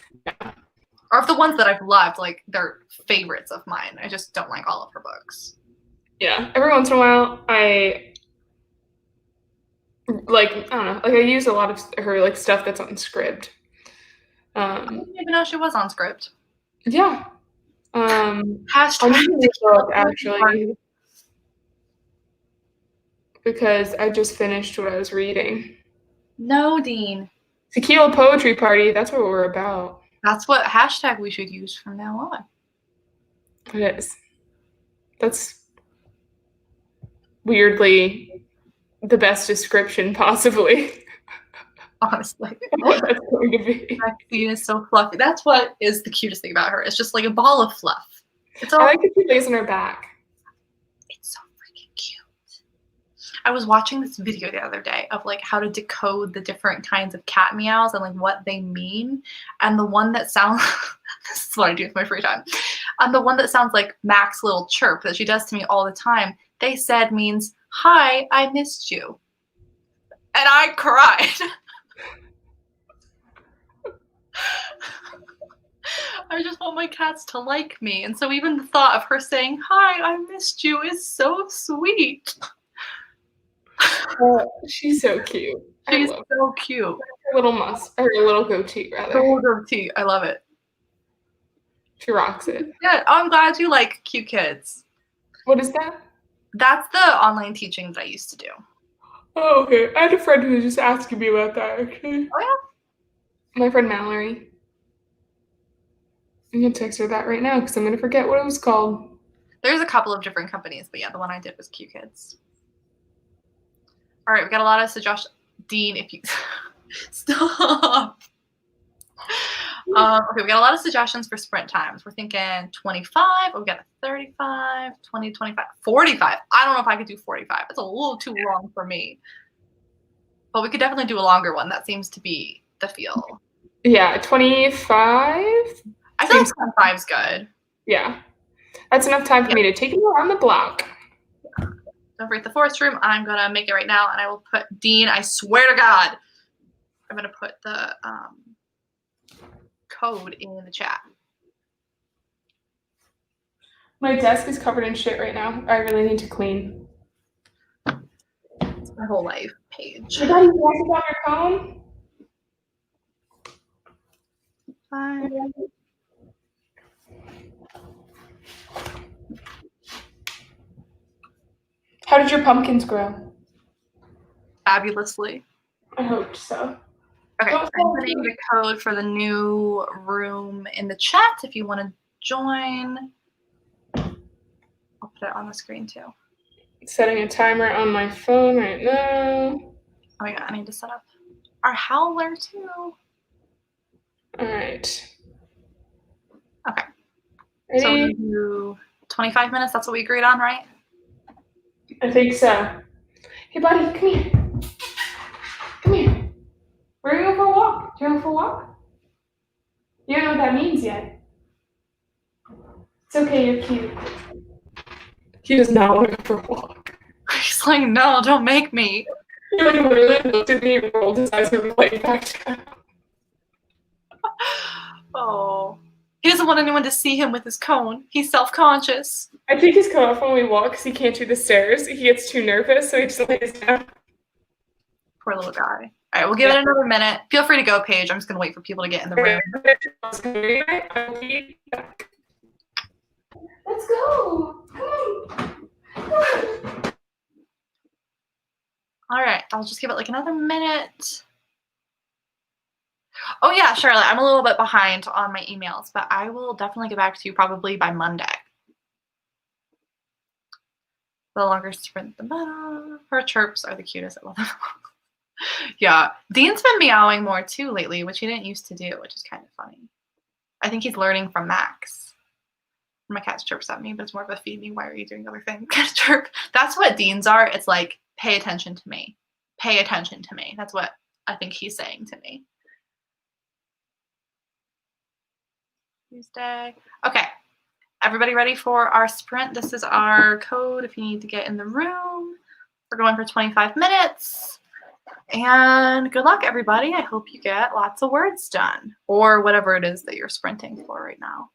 or if the ones that I've loved, like they're favorites of mine. I just don't like all of her books. Yeah, every once in a while I don't know, like I use a lot of her like stuff that's on script. I didn't even know she was on script. Yeah. Hashtag actually, because I just finished what I was reading. No, Dean. Tequila Poetry Party, that's what we're about. That's what hashtag we should use from now on. It is. That's weirdly the best description possibly. Honestly. What that's going to be. Maxine is so fluffy. That's what is the cutest thing about her. It's just like a ball of fluff. It's all I like that she lays on her back. It's so freaking cute. I was watching this video the other day of like how to decode the different kinds of cat meows and like what they mean. And the one that sounds this is what I do with my free time. And the one that sounds like Mac's little chirp that she does to me all the time, they said means, "Hi, I missed you." And I cried. I just want my cats to like me. And so even the thought of her saying, "Hi, I missed you" is so sweet. She's so cute. She's so cute. Her little little goatee, rather. Her little goatee. I love it. She rocks it. Yeah, I'm glad you like cute kids. What is that? That's the online teaching that I used to do. Oh, okay. I had a friend who was just asking me about that, actually. Oh yeah. My friend Mallory. I'm gonna text her that right now because I'm gonna forget what it was called. There's a couple of different companies, but yeah, the one I did was Q Kids. All right, we got a lot of suggestions. Dean, if you stop. Okay, we got a lot of suggestions for sprint times. We're thinking 25. Oh, we got a 35, 20, 25, 45. I don't know if I could do 45. It's a little too long for me. But we could definitely do a longer one. That seems to be the feel. Yeah, 25. I feel like 25 is good. Yeah, that's enough time for me to take you around the block. Don't forget the forest room. I'm gonna make it right now, and I will put Dean. I swear to God, I'm gonna put the code in the chat. My desk is covered in shit right now. I really need to clean. It's my whole life page. Hey, buddy, you want to on your phone? Fine. How did your pumpkins grow? Fabulously. I hoped so. Okay, I'm putting the code for the new room in the chat if you want to join. I'll put it on the screen too. Setting a timer on my phone right now. Oh my God, I need to set up our howler too. All right. Okay. Ready? So we do 25 minutes. That's what we agreed on, right? I think so. Hey, buddy, come here. Come here. We're gonna go for a walk. Do you want to go for a walk? You don't know what that means yet. It's okay, you're cute. He does not want to go for a walk. He's like, no, don't make me. He like literally looked at me and rolled his eyes and played back down. Oh. He doesn't want anyone to see him with his cone. He's self-conscious. I take his coat off when we walk because he can't do the stairs. He gets too nervous, so he just lays down. Poor little guy. All right, we'll give it another minute. Feel free to go, Paige. I'm just going to wait for people to get in the room. Let's go. Come on. Come on. All right, I'll just give it like another minute. Oh yeah, Charlotte, I'm a little bit behind on my emails, but I will definitely get back to you probably by Monday. The longer sprint, the better. Her chirps are the cutest. I love them. Yeah, Dean's been meowing more too lately, which he didn't used to do, which is kind of funny. I think he's learning from Max. My cat chirps at me, but it's more of a feed me, why are you doing other things kind of chirp. That's what Dean's are. It's like, pay attention to me. Pay attention to me. That's what I think he's saying to me. Tuesday. Okay. Everybody ready for our sprint? This is our code if you need to get in the room. We're going for 25 minutes. And good luck, everybody. I hope you get lots of words done or whatever it is that you're sprinting for right now.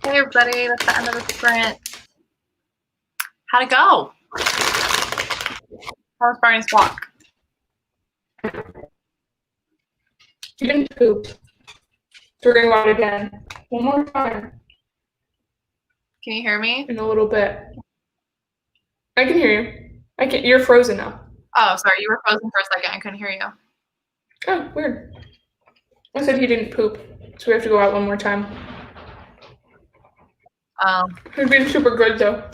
Hey everybody, that's the end of the sprint. How'd it go? How was Barney's walk? You didn't poop. So we're going to go out again. One more time. Can you hear me? In a little bit. I can hear you. You're frozen now. Oh, sorry, you were frozen for a second. I couldn't hear you. Oh, weird. I said he didn't poop, so we have to go out one more time. He's been super good though.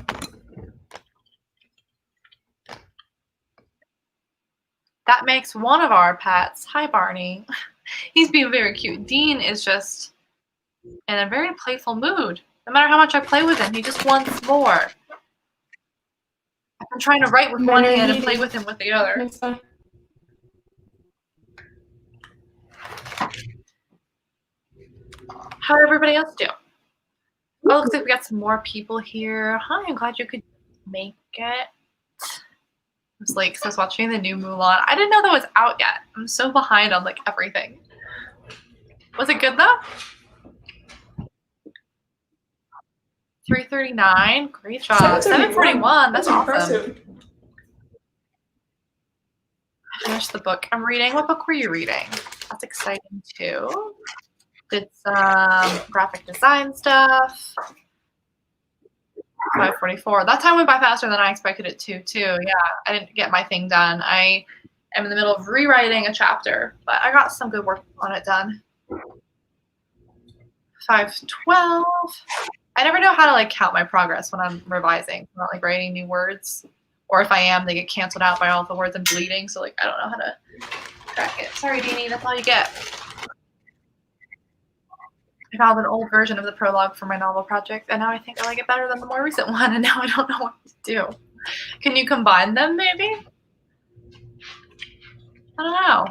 That makes one of our pets. Hi, Barney. He's being very cute. Dean is just in a very playful mood. No matter how much I play with him, he just wants more. I'm trying to write with one hand and play with him with the other. How did everybody else do? Oh, looks like we got some more people here. Hi, I'm glad you could make it. I was like, so I was watching the new Mulan. I didn't know that was out yet. I'm so behind on like everything. Was it good though? 339. Great job. 741. That's awesome. I finished the book I'm reading. What book were you reading? That's exciting too. Did some graphic design stuff. 544. That time went by faster than I expected it to, too. Yeah, I didn't get my thing done. I am in the middle of rewriting a chapter, but I got some good work on it done. 512. I never know how to like count my progress when I'm revising. I'm not like writing new words, or if I am, they get canceled out by all the words I'm deleting. So like I don't know how to track it. Sorry, Deanie, that's all you get. I found an old version of the prologue for my novel project, and now I think I like it better than the more recent one, and now I don't know what to do. Can you combine them, maybe? I don't know.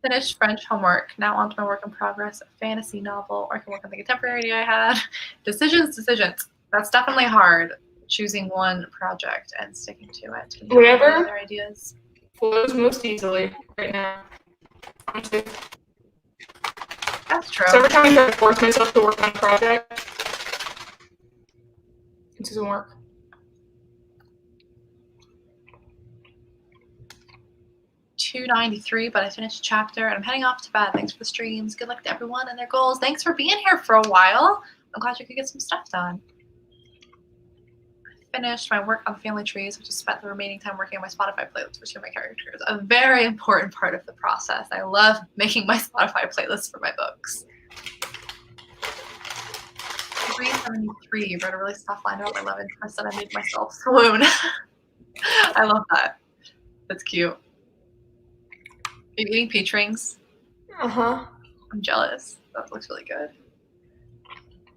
Finished French homework. Now on to my work in progress, a fantasy novel, or I can work on the contemporary idea I had. Decisions. That's definitely hard, choosing one project and sticking to it. Whatever other ideas flows most easily right now. That's true. So every time I try to force myself to work on a project, it doesn't work. $293, but I finished a chapter and I'm heading off to bed. Thanks for the streams. Good luck to everyone and their goals. Thanks for being here for a while. I'm glad you could get some stuff done. I finished my work on family trees, which has spent the remaining time working on my Spotify playlist for two of my characters. A very important part of the process. I love making my Spotify playlist for my books. 373. You wrote a really soft line about my love interest and I made myself swoon. I love that. That's cute. Are you eating peach rings? Uh-huh. I'm jealous. That looks really good.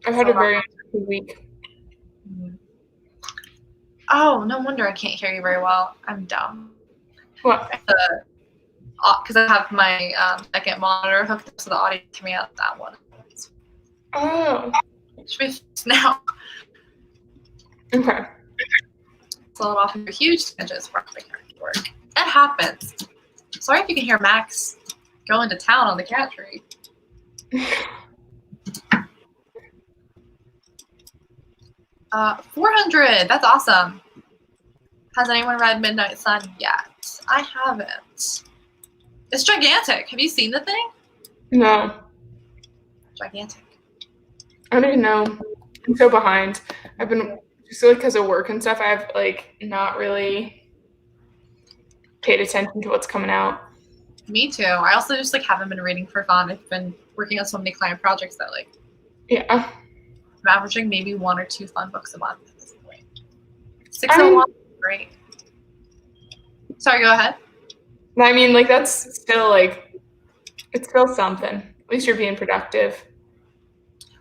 I've had a very good week. Oh, no wonder I can't hear you very well. I'm dumb. What? Because I have my second monitor hooked up, so the audio coming out that one. Oh. Should be fixed now. Okay. Slow it off into huge tangents for my character work. That happens. Sorry if you can hear Max going to town on the cat tree. 400. That's awesome. Has anyone read Midnight Sun yet? I haven't. It's gigantic. Have you seen the thing? No. Gigantic. I don't even know. I'm so behind. I've been just like because of work and stuff. I've like not really paid attention to what's coming out. Me too. I also just like haven't been reading for fun. I've been working on so many client projects that like I'm averaging maybe 1 or 2 fun books a month at this point. 601, great. Sorry, go ahead. I mean, like that's still like it's still something. At least you're being productive.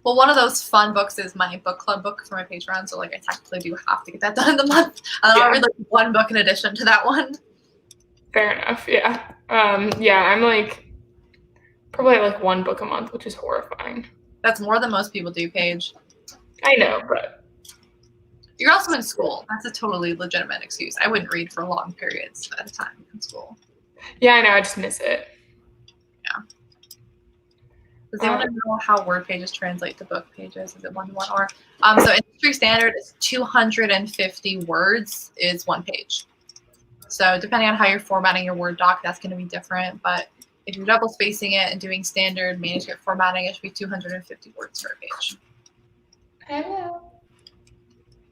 Well, one of those fun books is my book club book for my Patreon, so like I technically do have to get that done in the month. I'll read like one book in addition to that one. Fair enough. Yeah. I'm like probably like 1 book a month, which is horrifying. That's more than most people do, Paige. I know, but you're also in school. That's a totally legitimate excuse. I wouldn't read for long periods at a time in school. Yeah, I know. I just miss it. Does anyone know how word pages translate to book pages? Is it 1-to-1 or? So industry standard is 250 words is 1 page. So depending on how you're formatting your Word doc, that's going to be different. But if you're double spacing it and doing standard manuscript formatting, it should be 250 words per page. Hello.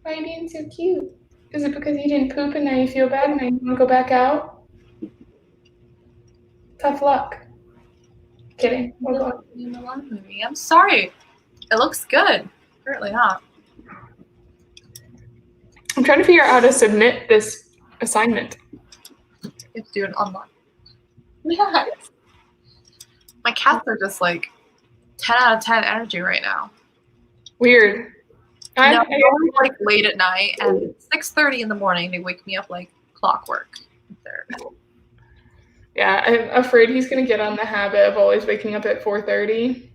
Why are you being so cute? Is it because you didn't poop and now you feel bad and now you want to go back out? Tough luck. Kidding. Movie. I'm sorry. It looks good. Apparently not. I'm trying to figure out how to submit this assignment. You have to do it online. Yes. My cats are just like 10 out of 10 energy right now. Weird. No, always like late at night and 6:30 in the morning they wake me up like clockwork. Yeah, I'm afraid he's gonna get on the habit of always waking up at 4:30.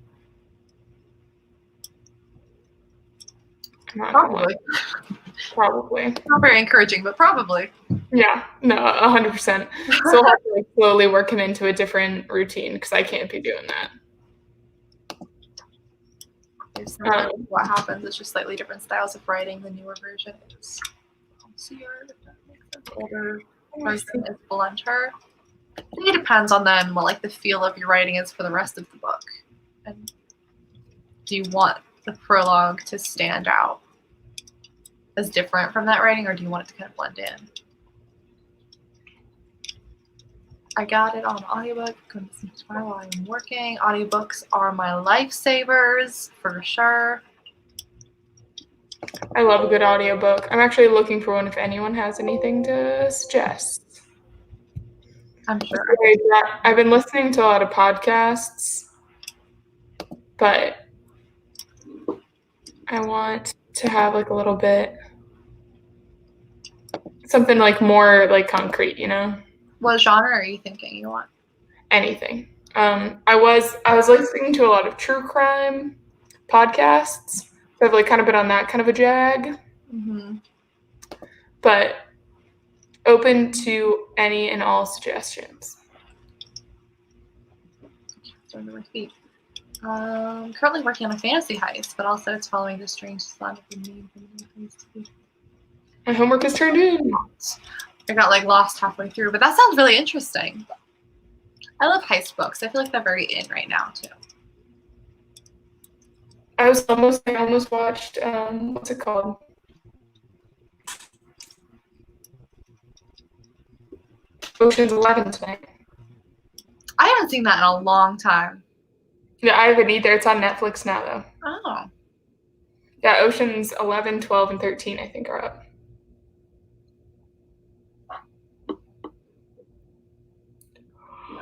Probably. Not very encouraging, but probably. Yeah, no, 100%. So I'll have to like slowly work him into a different routine because I can't be doing that. What happens is just slightly different styles of writing. The newer version is fancier, if that makes sense. Older version is blunter. I think it depends on then what like the feel of your writing is for the rest of the book. And do you want the prologue to stand out as different from that writing, or do you want it to kind of blend in? I got it on audiobook. Couldn't listen to tomorrow while I'm working. Audiobooks are my lifesavers for sure. I love a good audiobook. I'm actually looking for one if anyone has anything to suggest. I'm sure. I've been listening to a lot of podcasts, but I want to have like a little bit something like more like concrete, you know? What genre are you thinking you want? Anything. I was listening to a lot of true crime podcasts. So I've like kind of been on that kind of a jag. Mm-hmm. But open to any and all suggestions. Under my feet. Currently working on a fantasy heist, but also it's following the strange slot of the name. My homework is turned in. I got like lost halfway through, but that sounds really interesting. I love heist books. I feel like they're very in right now too. I almost watched what's it called? Ocean's 11 tonight. I haven't seen that in a long time. Yeah, I haven't either. It's on Netflix now though. Oh. Yeah, Ocean's 11, 12, and 13 I think are up.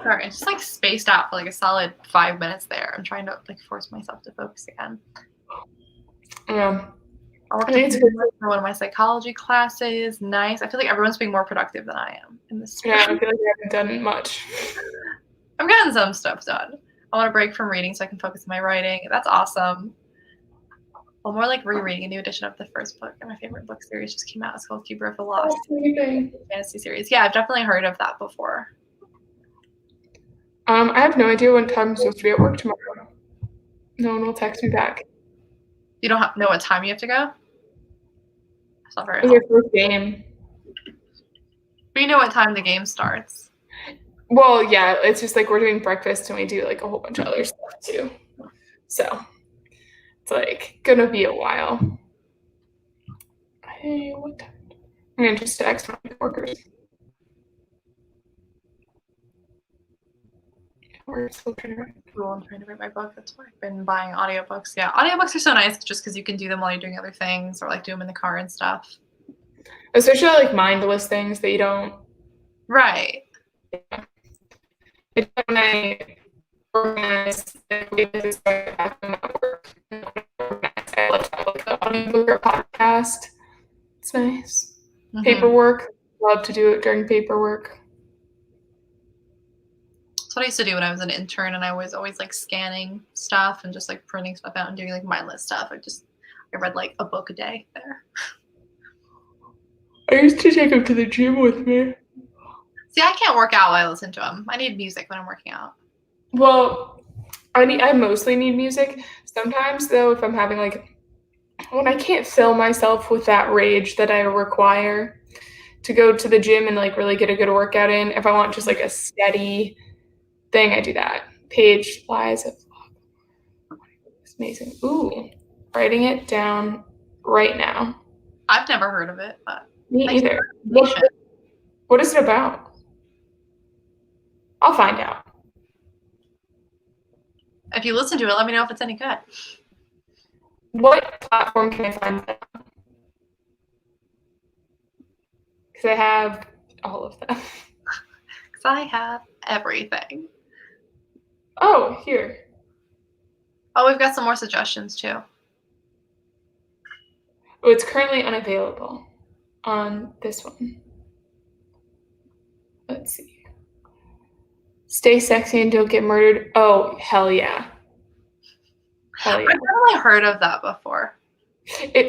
Sorry, I just like spaced out for like a solid 5 minutes there. I'm trying to like force myself to focus again. I worked for one of my psychology classes. Nice. I feel like everyone's being more productive than I am in this. Yeah, I feel like I haven't done much. I've gotten some stuff done. I want to break from reading so I can focus on my writing. That's awesome. Well, more like rereading a new edition of the first book. And my favorite book series just came out. It's called Keeper of the Lost. Fantasy series. Yeah, I've definitely heard of that before. I have no idea what time I'm supposed to be at work tomorrow. No one will text me back. You don't know what time you have to go? That's not very It's your first game. But you know what time the game starts. Well, yeah, it's just like we're doing breakfast and we do like a whole bunch of other stuff too. So it's like gonna be a while. Hey, what time? I'm gonna just text my workers. I'm trying to write my book. That's why I've been buying audiobooks. Yeah, audiobooks are so nice just because you can do them while you're doing other things or like do them in the car and stuff. Especially like mindless things that you don't. Right. Yeah. It's when I organize I like an audiobook or podcast. It's nice. Mm-hmm. Paperwork. Love to do it during paperwork. That's what I used to do when I was an intern, and I was always like scanning stuff and just like printing stuff out and doing like mindless stuff. I read like a book a day there. I used to take them to the gym with me. See, I can't work out while I listen to them. I need music when I'm working out. Well, I mostly need music. Sometimes though, if I'm having like when I can't fill myself with that rage that I require to go to the gym and like really get a good workout in, if I want just like a steady thing, I do that. Paige Liza vlog. It's amazing. Ooh, writing it down right now. I've never heard of it, but Me thanks for either. the recommendation. What is it about? I'll find out. If you listen to it, let me know if it's any good. What platform can I find that on? Because I have all of them. Because I have everything. Oh, here. Oh, we've got some more suggestions too. Oh, it's currently unavailable on this one. Let's see. Stay sexy and don't get murdered. Oh, hell yeah. Hell yeah. I've definitely heard of that before.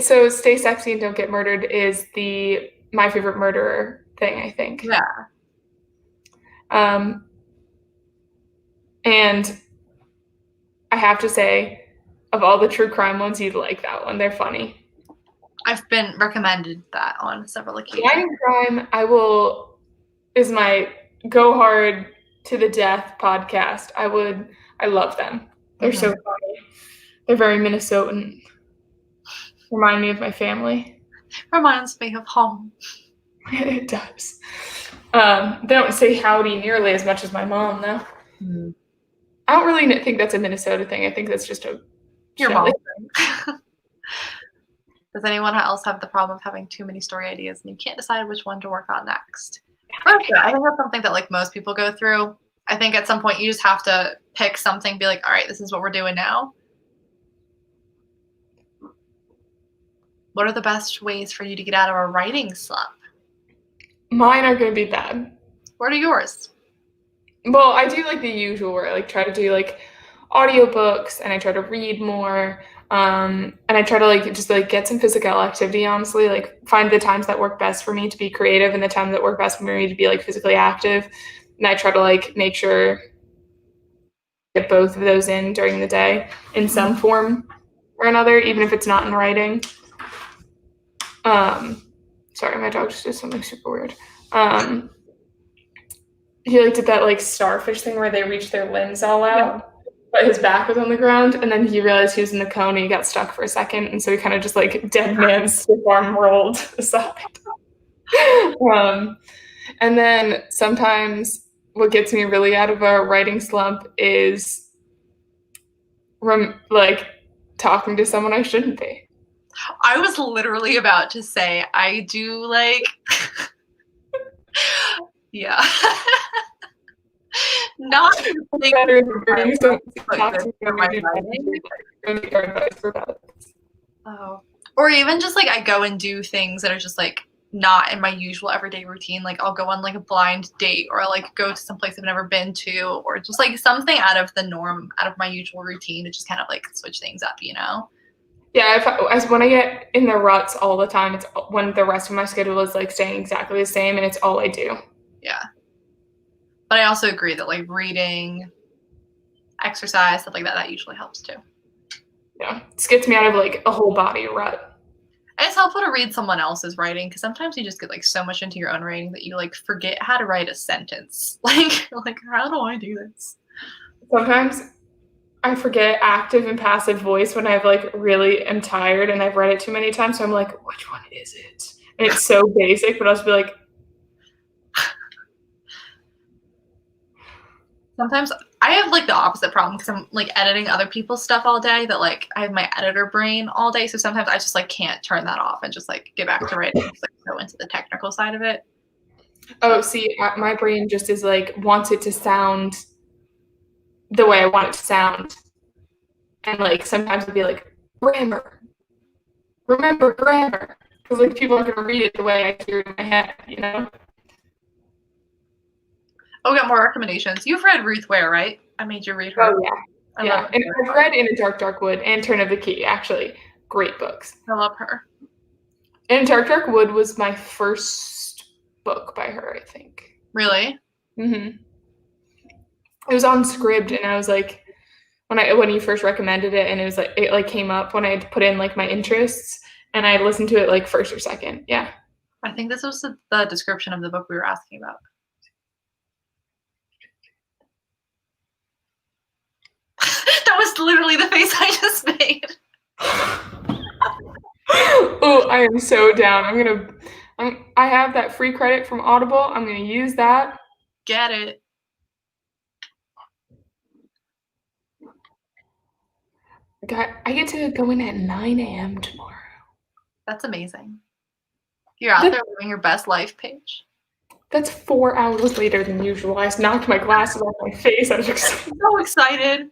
So stay sexy and don't get murdered is the My Favorite Murderer thing, I think. Yeah. And I have to say, of all the true crime ones, you'd like that one. They're funny. I've been recommended that on several occasions. Wine and Crime, is my go hard to the death podcast. I love them. They're so funny. They're very Minnesotan. Remind me of my family. Reminds me of home. It does. They don't say howdy nearly as much as my mom, though. Mm. I don't really think that's a Minnesota thing. I think that's just Your mom. Does anyone else have the problem of having too many story ideas and you can't decide which one to work on next? For sure. I think that's something that like most people go through. I think at some point you just have to pick something, be like, all right, this is what we're doing now. What are the best ways for you to get out of a writing slump? Mine are going to be bad. What are yours? Well, I do like the usual where I like try to do like audiobooks and I try to read more. And I try to like just like get some physical activity, honestly, like find the times that work best for me to be creative and the time that work best for me to be like physically active. And I try to like make sure get both of those in during the day in some form or another, even if it's not in writing. Sorry, my dog just did something super weird. He like did that like starfish thing where they reach their limbs all out, but his back was on the ground, and then he realized he was in the cone and he got stuck for a second, and so he kind of just like dead man stiff arm rolled aside. And then sometimes what gets me really out of a writing slump is like talking to someone I shouldn't be. I was literally about to say I do like yeah. Not Better than Oh. Or even just like I go and do things that are just like not in my usual everyday routine. Like I'll go on like a blind date or like go to some place I've never been to or just like something out of the norm, out of my usual routine to just kind of like switch things up, you know? Yeah, when I get in the ruts all the time, it's when the rest of my schedule is like staying exactly the same and it's all I do. Yeah. But I also agree that like reading, exercise, stuff like that usually helps too. Yeah, it gets me out of like a whole body rut. And it's helpful to read someone else's writing because sometimes you just get like so much into your own writing that you like forget how to write a sentence. Like how do I do this? Sometimes I forget active and passive voice when I've like really am tired and I've read it too many times. So I'm like, which one is it? And it's so basic, but I'll just be like. Sometimes I have like the opposite problem because I'm like editing other people's stuff all day that like I have my editor brain all day. So sometimes I just like can't turn that off and just like get back to writing, just like go into the technical side of it. Oh, see, my brain just is like wants it to sound the way I want it to sound. And like sometimes it'll be like grammar. Remember grammar. Because like people aren't gonna read it the way I hear it in my head, you know? Oh, we got more recommendations. You've read Ruth Ware, right? I made you read her. Oh yeah. Yeah. And I've read In a Dark, Dark Wood and Turn of the Key, actually. Great books. I love her. In Dark, Dark Wood was my first book by her, I think. Really? Mm-hmm. It was on Scribd, and I was like, when you first recommended it, and it was like it like came up when I had put in like my interests, and I listened to it like first or second. Yeah. I think this was the description of the book we were asking about. That was literally the face I just made. Oh, I am so down. I have that free credit from Audible. I'm gonna use that. Get it. I get to go in at 9 a.m. tomorrow. That's amazing. You're out there living your best life, Paige. That's 4 hours later than usual. I just knocked my glasses off my face. I was so excited.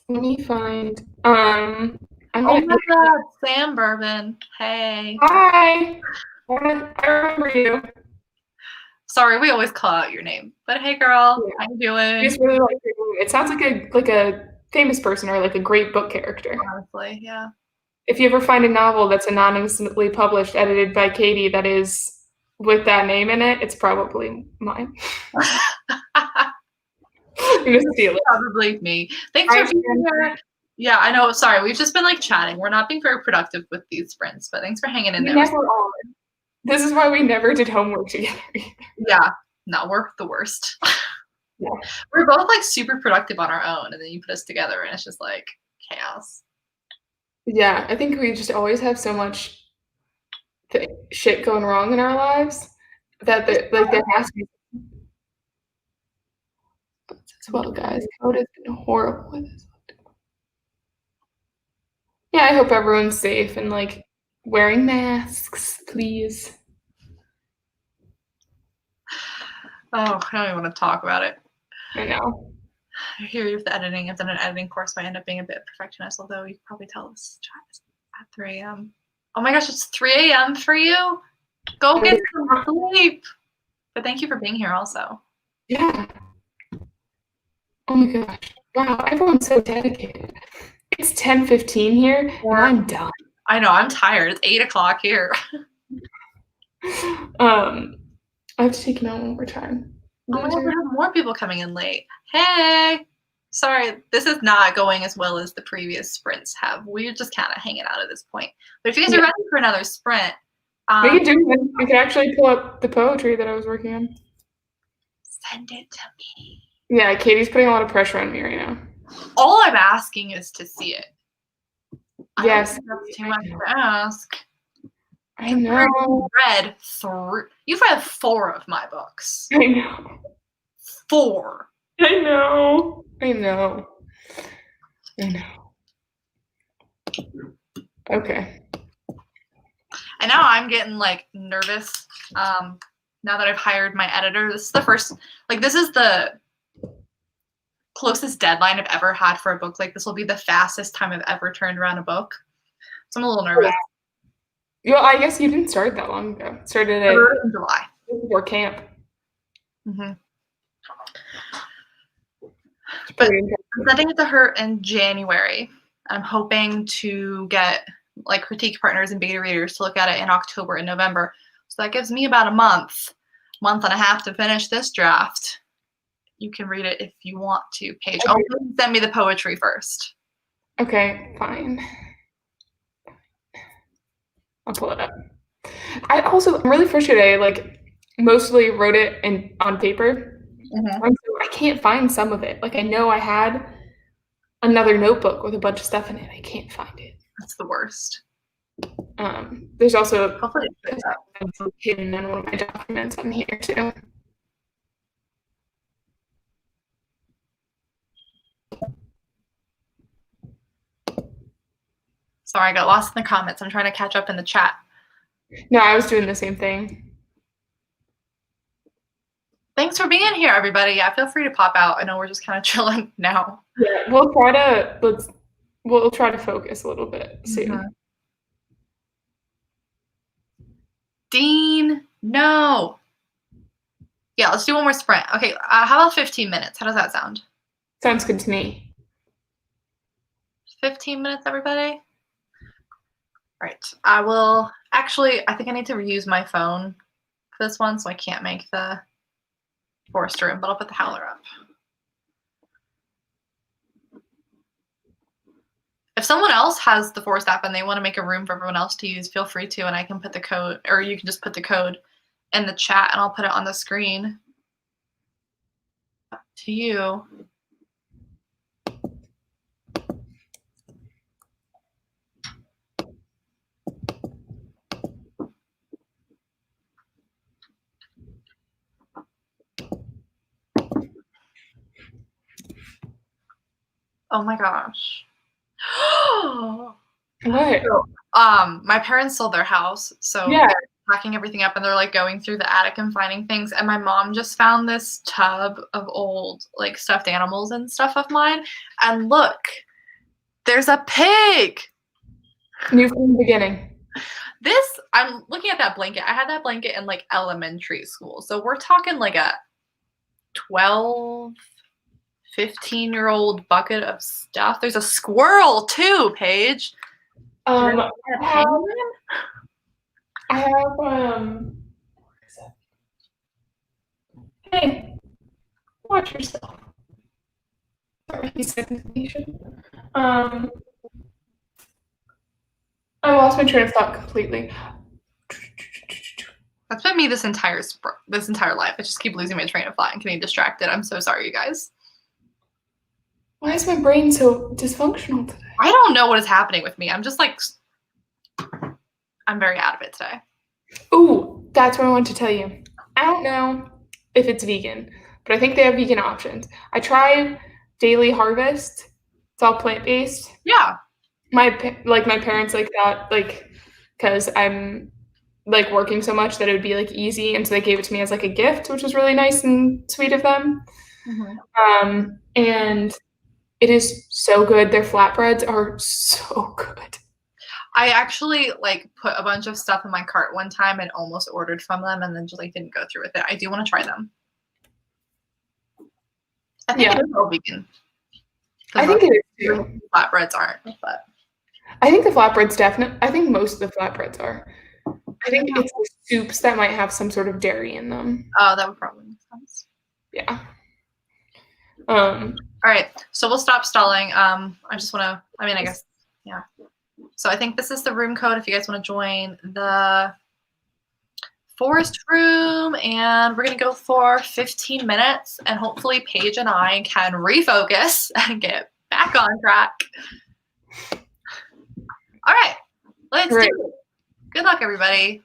Let me find. Oh my God, Sam Bourbon. Hey. Hi. I remember you. Sorry, we always call out your name. But hey, girl, how you doing? I just really like your name. It sounds like a famous person or like a great book character. Honestly, yeah. If you ever find a novel that's anonymously published, edited by Katie, that is with that name in it, it's probably mine. I'm gonna steal it. Probably me. Thanks for being here. Yeah, I know. Sorry, we've just been like chatting. We're not being very productive with these sprints, but thanks for hanging in there. Never are. This is why we never did homework together either. Yeah, no, we're the worst. Yeah. We're both like super productive on our own, and then you put us together, and it's just like chaos. Yeah, I think we just always have so much shit going wrong in our lives that there has to be. As well, guys, code has been horrible with this. Yeah, I hope everyone's safe and like wearing masks, please. Oh, I don't even want to talk about it. I know. I hear you with the editing. I've done an editing course, so I end up being a bit perfectionist, although you can probably tell this chat is at 3 a.m. Oh my gosh, it's 3 a.m. for you? Go get some sleep. But thank you for being here also. Yeah. Oh my gosh. Wow, everyone's so dedicated. It's 10:15 here, and I'm done. I know, I'm tired. It's 8 o'clock here. I have to take him out one more time. Oh my God, we have more people coming in late. Hey! Sorry, this is not going as well as the previous sprints have. We're just kind of hanging out at this point. But if you guys are ready for another sprint, we can do it. I can actually pull up the poetry that I was working on. Send it to me. Yeah, Katie's putting a lot of pressure on me right now. All I'm asking is to see it. Yes. That's too much to ask. I know. You've read 4 of my books. I know. 4. I know. I know. I know. Okay. And now I'm getting like nervous. Now that I've hired my editor, this is the first, like this is the closest deadline I've ever had for a book. Like this will be the fastest time I've ever turned around a book. So I'm a little nervous. Well, I guess you didn't start that long ago. Started in July. Before camp. Mm-hmm. But I'm sending it to her in January. I'm hoping to get like critique partners and beta readers to look at it in October and November. So that gives me about a month and a half to finish this draft. You can read it if you want to, Paige. Okay. Oh, send me the poetry first. Okay, fine. I'll pull it up. I'm really frustrated. I like mostly wrote it on paper. Mm-hmm. So I can't find some of it. Like I know I had another notebook with a bunch of stuff in it. I can't find it. That's the worst. There's also hopefully hidden in one of my documents on here too. Sorry, I got lost in the comments. I'm trying to catch up in the chat. No, I was doing the same thing. Thanks for being here, everybody. Yeah, feel free to pop out. I know we're just kind of chilling now. Yeah, we'll try to focus a little bit soon. Mm-hmm. Dean, no. Yeah, let's do one more sprint. Okay, how about 15 minutes? How does that sound? Sounds good to me. 15 minutes, everybody? Right. I will actually, I think I need to reuse my phone for this one, so I can't make the forest room, but I'll put the howler up. If someone else has the Forest app and they want to make a room for everyone else to use, feel free to, and I can put the code, or you can just put the code in the chat and I'll put it on the screen. Up to you. Oh my gosh. What? So, my parents sold their house, so Yeah. they're packing everything up and they're like going through the attic and finding things. And my mom just found this tub of old like stuffed animals and stuff of mine. And look, there's a pig. New from the beginning. This, I'm looking at that blanket. I had that blanket in like elementary school. So we're talking like a 12, 15-year-old bucket of stuff. There's a squirrel too, Paige. I A have, penguin? hey, watch yourself. Sorry, he said information. I lost my train of thought completely. That's been me this entire life. I just keep losing my train of thought and getting distracted. I'm so sorry, you guys. Why is my brain so dysfunctional today? I don't know what is happening with me. I'm just like, I'm very out of it today. Ooh, that's what I want to tell you. I don't know if it's vegan, but I think they have vegan options. I tried Daily Harvest. It's all plant-based. Yeah. My parents like that, like, because I'm like working so much that it would be like easy, and so they gave it to me as like a gift, which was really nice and sweet of them. And it is so good. Their flatbreads are so good. I actually like put a bunch of stuff in my cart one time and almost ordered from them and then just like didn't go through with it. I do want to try them. I think it's all vegan. I think it is too. Flatbreads aren't, but I think the flatbreads definitely. I think most of the flatbreads are. I think it's the soups that might have some sort of dairy in them. Oh, that would probably make sense. Yeah. All right, so we'll stop stalling. I just want to. I mean, I guess, yeah. So I think this is the room code if you guys want to join the forest room, and we're gonna go for 15 minutes, and hopefully Paige and I can refocus and get back on track. All right, let's do it. Good luck, everybody.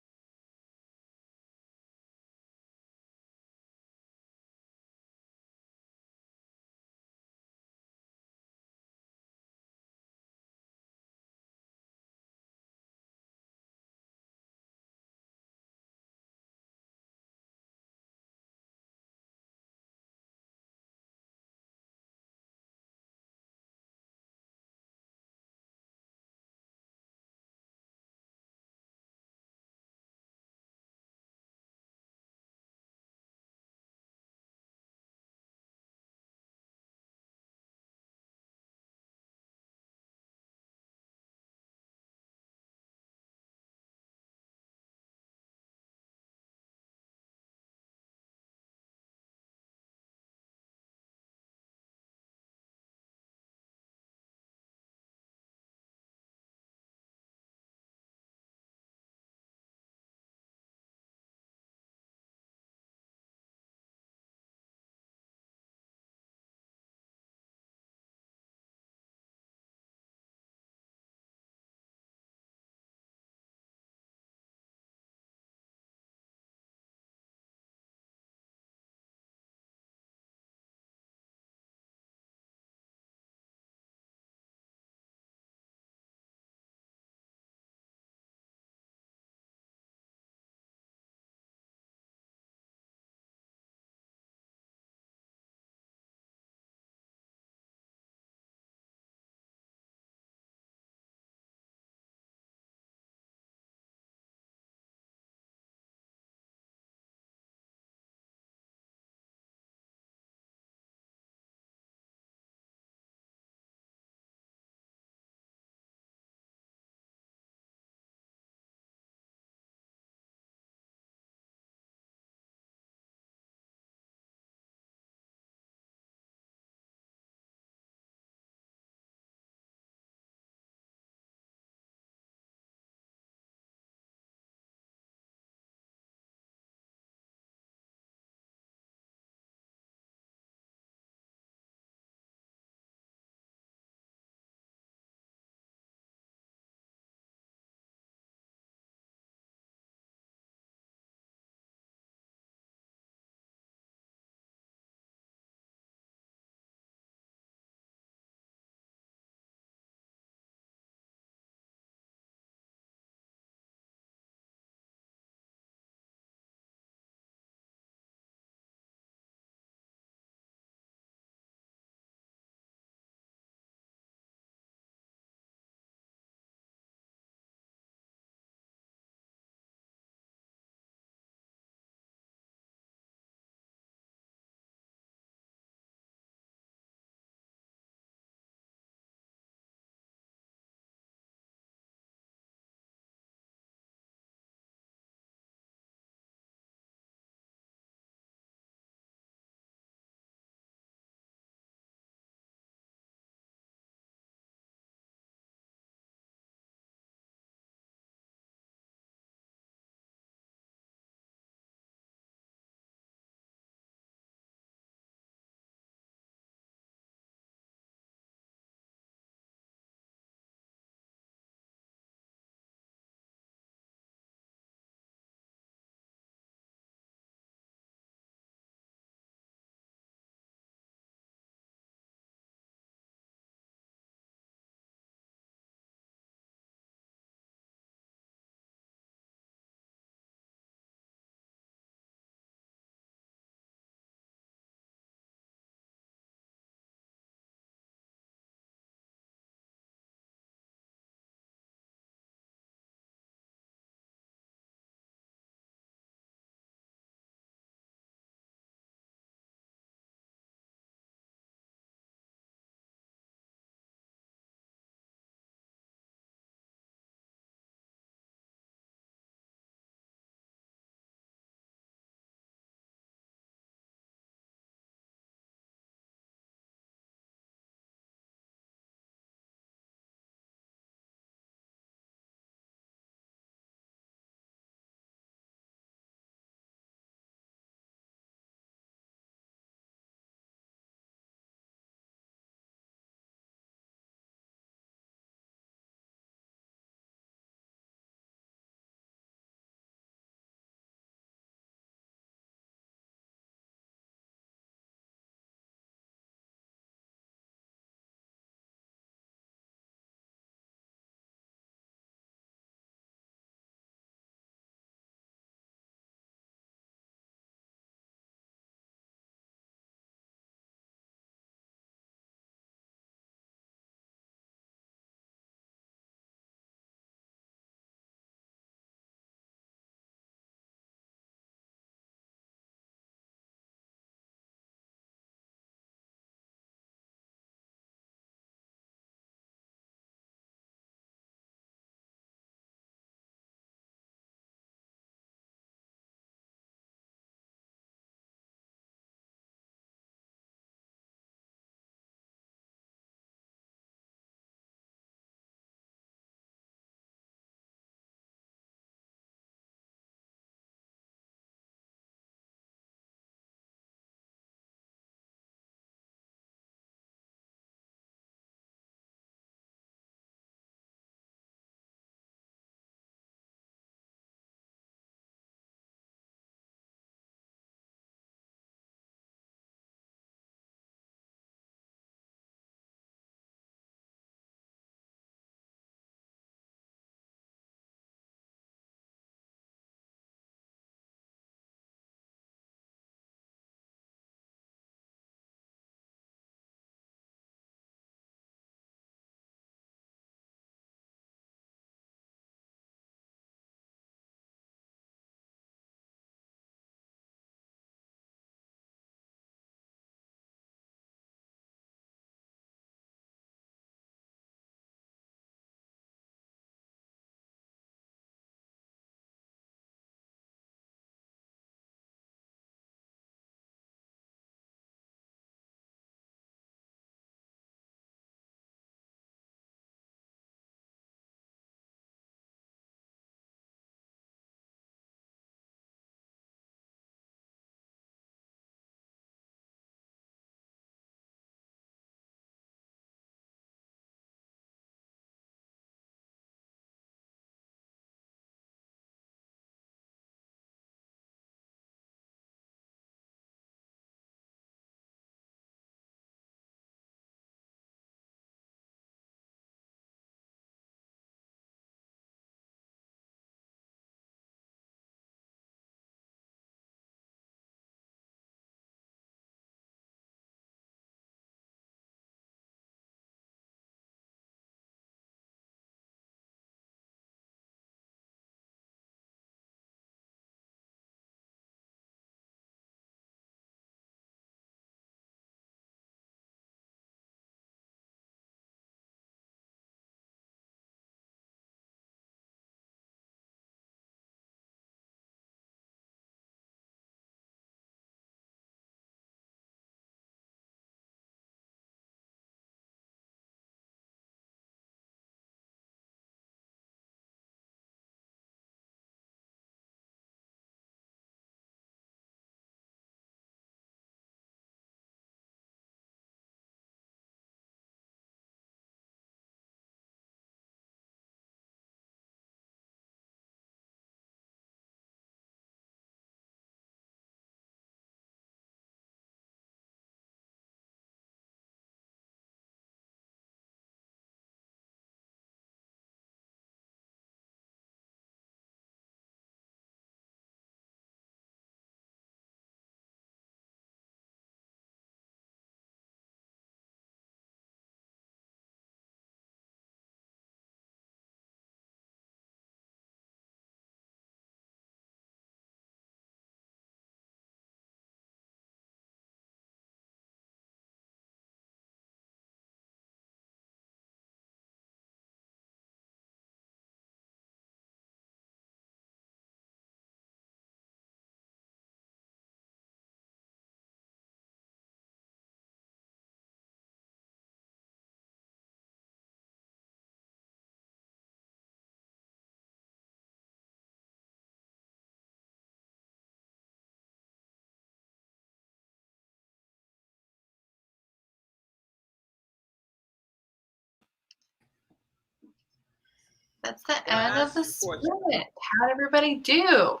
That's the end of the sprint. How'd everybody do?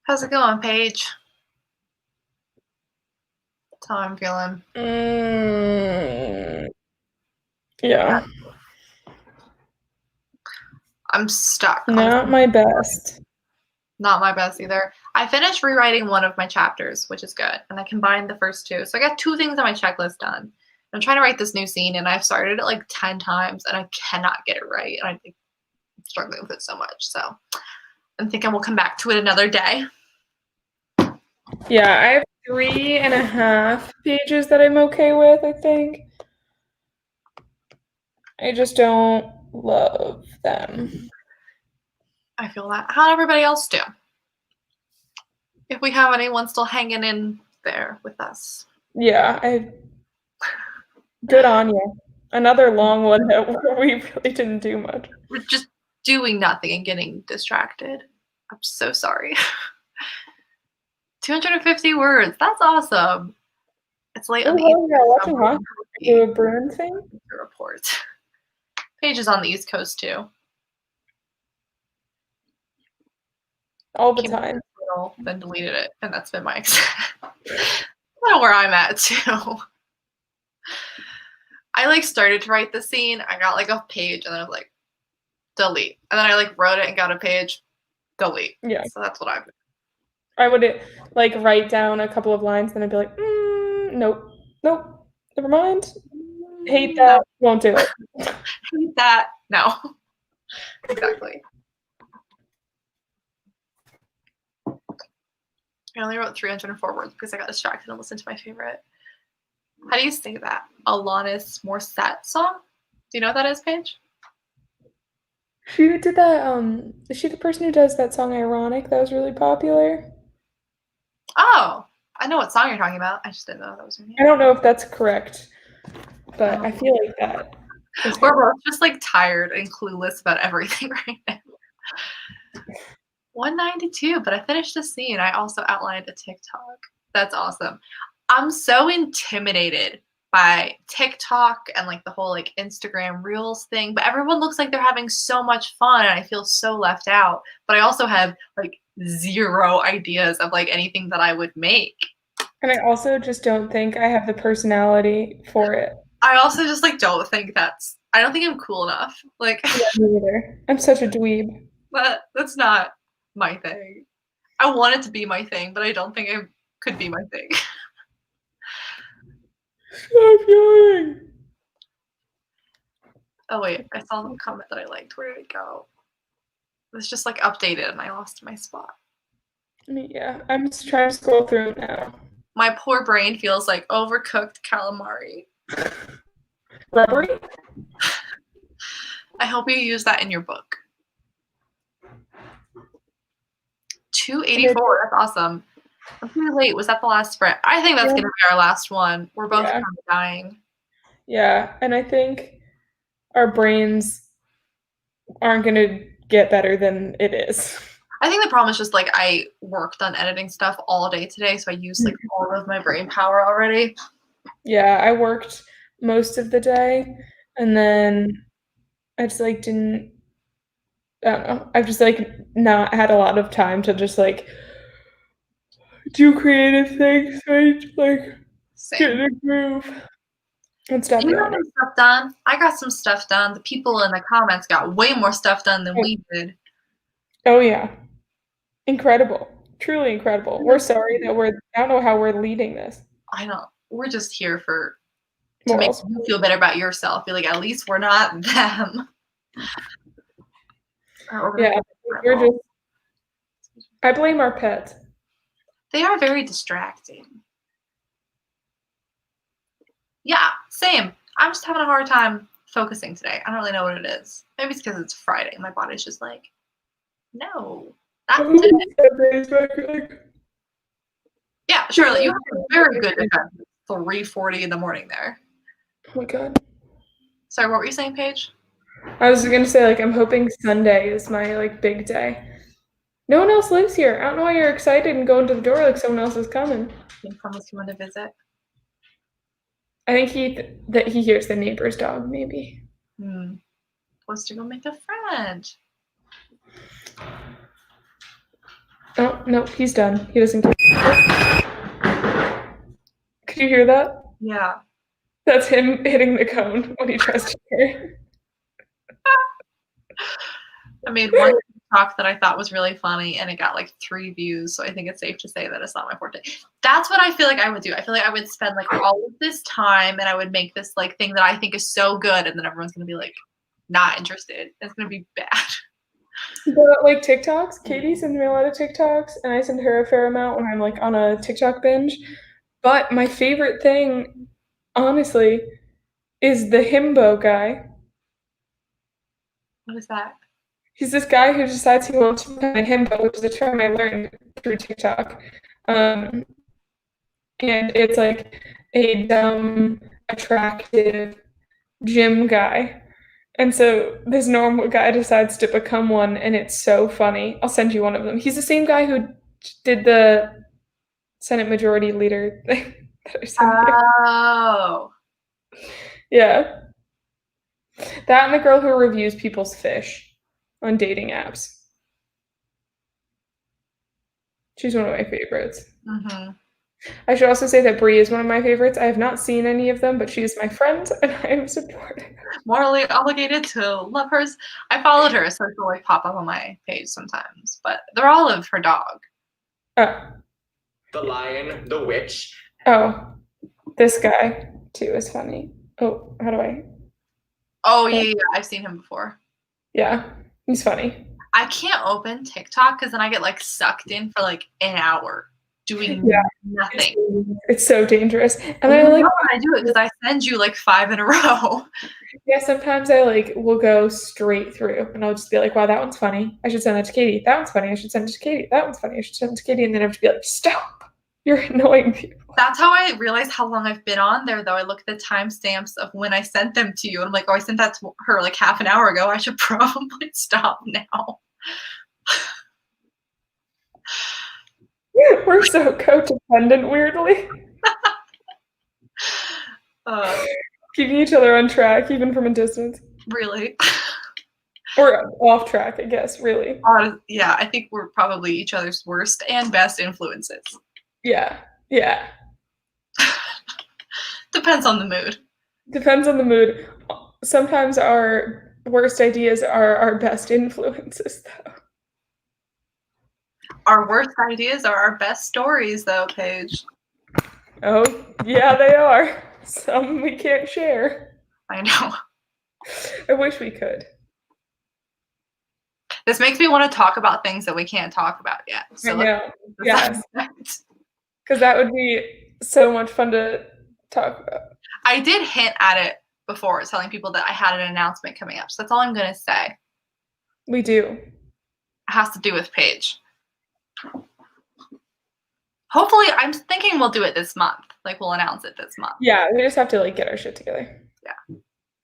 How's it going, Paige? That's how I'm feeling. Yeah. I'm stuck. Not my best. Not my best either. I finished rewriting one of my chapters, which is good. And I combined the first two. So I got 2 things on my checklist done. I'm trying to write this new scene, and I've started it like 10 times, and I cannot get it right. And I'm struggling with it so much. So I'm thinking we'll come back to it another day. Yeah, I have 3.5 pages that I'm okay with, I think. I just don't love them. I feel that. How'd everybody else do? If we have anyone still hanging in there with us. Yeah, good on you. Another long one that we really didn't do much. We're just doing nothing and getting distracted. I'm so sorry. 250 words. That's awesome. It's late on the East Coast. Watching hockey. Do a Bruin thing? The report. Paige is on the East Coast too. All the time. Then deleted it, and that's been my kind of where I'm at too. I started to write the scene. I got a page, and then I was like, delete. And then I wrote it and got a page, delete. Yeah. So that's what I've been. I would write down a couple of lines, then I'd be like, nope, never mind. Hate that, won't do it. Hate that, no. Exactly. I only wrote 304 words because I got distracted and listened to my favorite. How do you say that? Alanis Morissette song? Do you know what that is, Paige? She did that, is she the person who does that song Ironic that was really popular? Oh, I know what song you're talking about. I just didn't know that was her name. I don't know if that's correct, but I feel like that. We're both just tired and clueless about everything right now. 192, but I finished the scene. I also outlined a TikTok. That's awesome. I'm so intimidated by TikTok and the whole Instagram Reels thing, but everyone looks like they're having so much fun, and I feel so left out. But I also have 0 ideas of anything that I would make. And I also just don't think I have the personality for it. I also just don't think I don't think I'm cool enough. Yeah, me either. I'm such a dweeb. But that's not my thing. I want it to be my thing, but I don't think it could be my thing. Stop yelling. Oh wait, I saw the comment that I liked. Where did it go? It was just updated and I lost my spot. Yeah, I'm just trying to scroll through now. My poor brain feels like overcooked calamari. Rubbery? I hope you use that in your book. 284, that's awesome. I'm pretty late. Was that the last sprint? I think that's going to be our last one. We're both kind of dying. Yeah, and I think our brains aren't going to get better than it is. I think the problem is just I worked on editing stuff all day today, so I used all of my brain power already. Yeah, I worked most of the day, and then I just didn't. I don't know. I've just not had a lot of time to just do creative things. So I get in a groove and stuff. You got some stuff done. I got some stuff done. The people in the comments got way more stuff done than we did. Oh yeah, incredible! Truly incredible. We're sorry that I don't know how we're leading this. I know. We're just here to make you feel better about yourself. Be at least we're not them. Yeah, we're just. I blame our pets. They are very distracting. Yeah, same. I'm just having a hard time focusing today. I don't really know what it is. Maybe it's because it's Friday. My body's just no, not today. Yeah, Charlotte, you have a very good defense. 3:40 in the morning there. Oh my god. Sorry, what were you saying, Paige? I was gonna say I'm hoping Sunday is my big day. No one else lives here. I don't know why you're excited and going to the door like someone else is coming. He promised you want to visit. I think he hears the neighbor's dog, maybe. supposed to go make a friend. Oh, no, he's done. He doesn't care. Could you hear that? Yeah. That's him hitting the cone when he tries to carry. I made one TikTok that I thought was really funny and it got like 3 views. So I think it's safe to say that it's not my forte. That's what I feel like I would do. I feel like I would spend like all of this time and I would make this like thing that I think is so good. And then everyone's going to be like, not interested. It's going to be bad. But like TikToks, Katie sends me a lot of TikToks, and I send her a fair amount when I'm like on a TikTok binge. But my favorite thing, honestly, is the himbo guy. What is that? He's this guy who decides he wants to become a himbo, which is a term I learned through TikTok. And it's like a dumb, attractive gym guy. And so this normal guy decides to become one, and it's so funny. I'll send you one of them. He's the same guy who did the Senate Majority Leader thing that I sent you. Oh. Yeah. That and the girl who reviews people's fish on dating apps. She's one of my favorites. Mm-hmm. I should also say that Brie is one of my favorites. I have not seen any of them, but she is my friend, and I am supportive. Morally obligated to love hers. I followed her, so she'll like pop up on my page sometimes. But they're all of her dog. Oh, The Lion, The Witch. oh, this guy too is funny. Oh, how do I? Oh yeah, I've seen him before. Yeah, he's funny. I can't open TikTok because then I get like sucked in for like an hour doing Yeah. nothing. It's so dangerous, and I I like. know when I do it because I send you like 5 in a row. Yeah, sometimes I like will go straight through, and I'll just be like, "Wow, that one's funny. I should send that to Katie. That one's funny. I should send it to Katie. That one's funny. I should send it to Katie." And then I have to be like, "Stop! You're annoying people." That's how I realize how long I've been on there, though. I look at the timestamps of when I sent them to you, and I'm like, "Oh, I sent that to her like half an hour ago. I should probably stop now." We're so codependent, weirdly. Keeping each other on track, even from a distance. Really? Or off track, I guess, really. Yeah, I think we're probably each other's worst and best influences. Yeah, yeah. Depends on the mood. Depends on the mood. Sometimes our worst ideas are our best influences, though. Our worst ideas are our best stories, though, Paige. Oh, yeah, they are. Some we can't share. I know. I wish we could. This makes me want to talk about things that we can't talk about yet. I So know. Yes. Because that would be so much fun to talk about. I did hint at it before, telling people that I had an announcement coming up. So that's all I'm going to say. We do. It has to do with Paige. Hopefully, I'm thinking we'll do it this month. Like, we'll announce it this month. Yeah, we just have to like get our shit together. Yeah.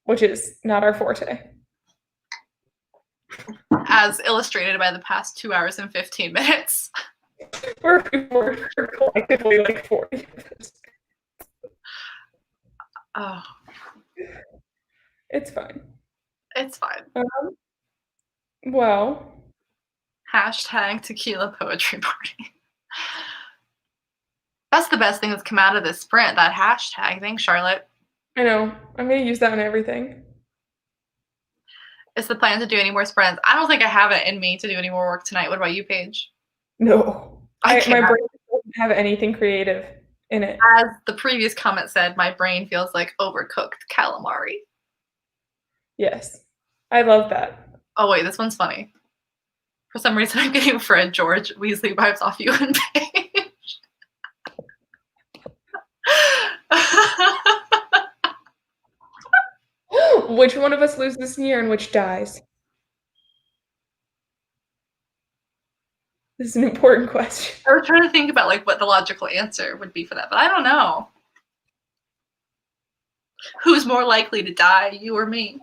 Which is not our forte. As illustrated by the past 2 hours and 15 minutes. We're collectively like 40. Oh, It's fine. it's fine. Well, Hashtag tequila poetry party. That's the best thing that's come out of this sprint, that hashtag. Thanks, Charlotte. I know. I'm going to use that on everything. Is the plan to do any more sprints? I don't think I have it in me to do any more work tonight. What about you, Paige? No. I My can't. brain doesn't have anything creative in it. As the previous comment said, my brain feels like overcooked calamari. Yes. I love that. Oh, wait, this one's funny. For some reason, I'm getting Fred George Weasley vibes off you and Paige. Which one of us loses this year and which dies? This is an important question. I was trying to think about like what the logical answer would be for that, but I don't know. Who's more likely to die, you or me?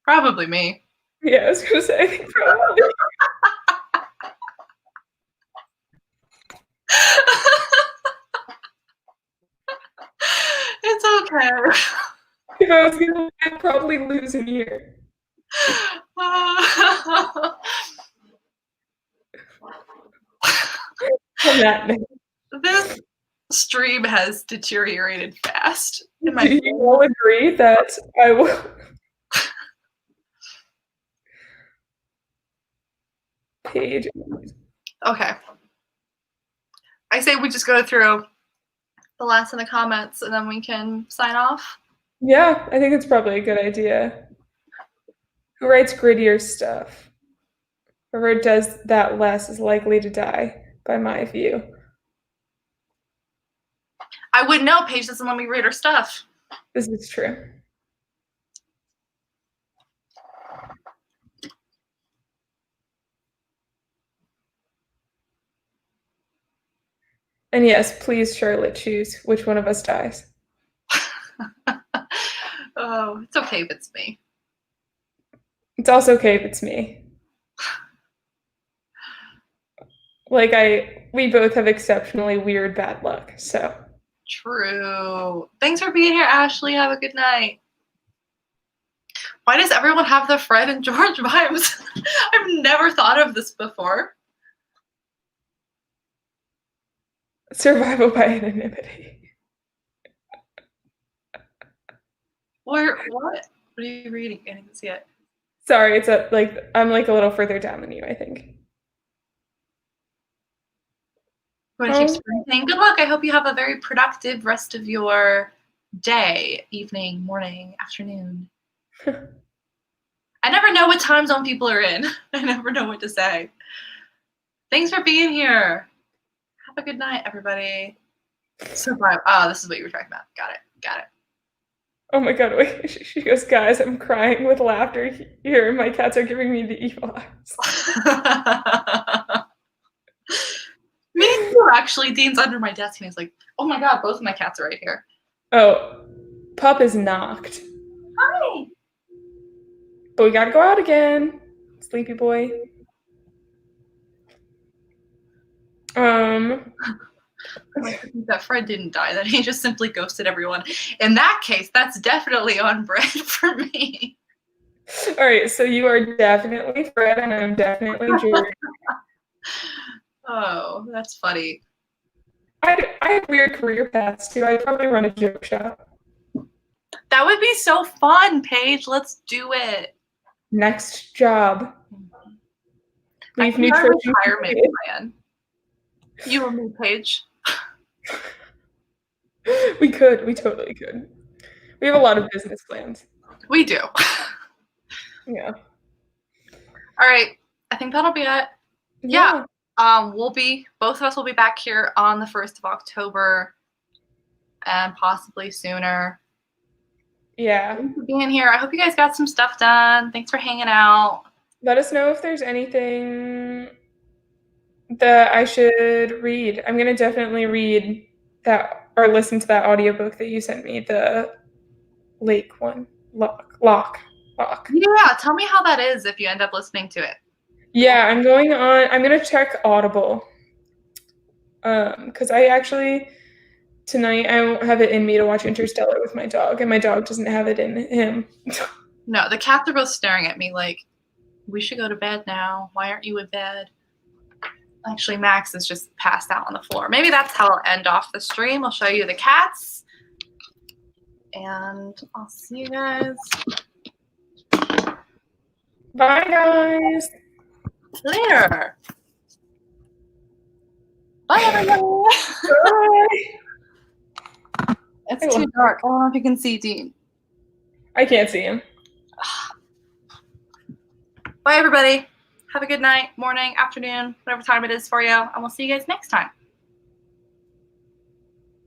Probably me. Yeah, I was going to say, I think probably. It's okay. if I was gonna, I'd probably lose an ear. On that note, This stream has deteriorated fast. In my do you all agree that I will? Paige. Okay. I say we just go through the last of the comments and then we can sign off. Yeah, I think it's probably a good idea. Who writes grittier stuff? Whoever does that less is likely to die, by my view. I wouldn't know. Paige doesn't let me read her stuff. This is true. And yes, please, Charlotte, choose which one of us dies. Oh, it's okay if it's me. It's also okay if it's me. Like, we both have exceptionally weird bad luck, so. True. Thanks for being here, Ashley. Have a good night. Why does everyone have the Fred and George vibes? I've never thought of this before. Survival by anonymity. What? What are you reading? I didn't see it. Sorry, it's I'm like a little further down than you, I think. I'm going to keep sprinting. Good luck. I hope you have a very productive rest of your day, evening, morning, afternoon. I never know what time zone people are in. I never know what to say. Thanks for being here. Have a good night, everybody. Survive. Oh, this is what you were talking about. Got it. Got it. Oh my god, wait. She goes, guys, I'm crying with laughter here. My cats are giving me the evil eyes. Me too, actually. Dean's under my desk and he's like, oh my god, both of my cats are right here. Oh, Pup is knocked. Hi. But we gotta go out again. Sleepy boy. I think that Fred didn't die, that he just simply ghosted everyone. In that case, that's definitely on brand for me. All right, so you are definitely Fred and I'm definitely George. Oh, that's funny. I have weird career paths too. I'd probably run a joke shop. That would be so fun, Paige. Let's do it. Next job. I Leave can have a nutrition. retirement plan. You and me, Paige. We could. We totally could. We have a lot of business plans. We do. Yeah. All right. I think that'll be it. Yeah. Both of us will be back here on the 1st of October and possibly sooner. Yeah. Thanks for being here. I hope you guys got some stuff done. Thanks for hanging out. Let us know if there's anything that I should read. I'm going to definitely read that or listen to that audiobook that you sent me, the lake one. Lock. Yeah, tell me how that is if you end up listening to it. Yeah, I'm going to check Audible. Because I actually, tonight, I won't have it in me to watch Interstellar with my dog, and my dog doesn't have it in him. No, the cats are both staring at me like, we should go to bed now. Why aren't you in bed? Actually, Max is just passed out on the floor. Maybe that's how I'll end off the stream. I'll show you the cats. And I'll see you guys. Bye, guys. Later. Bye, everybody. Bye. It's too dark. I don't know if you can see Dean. I can't see him. Bye, everybody. Have a good night, morning, afternoon, whatever time it is for you. And we'll see you guys next time.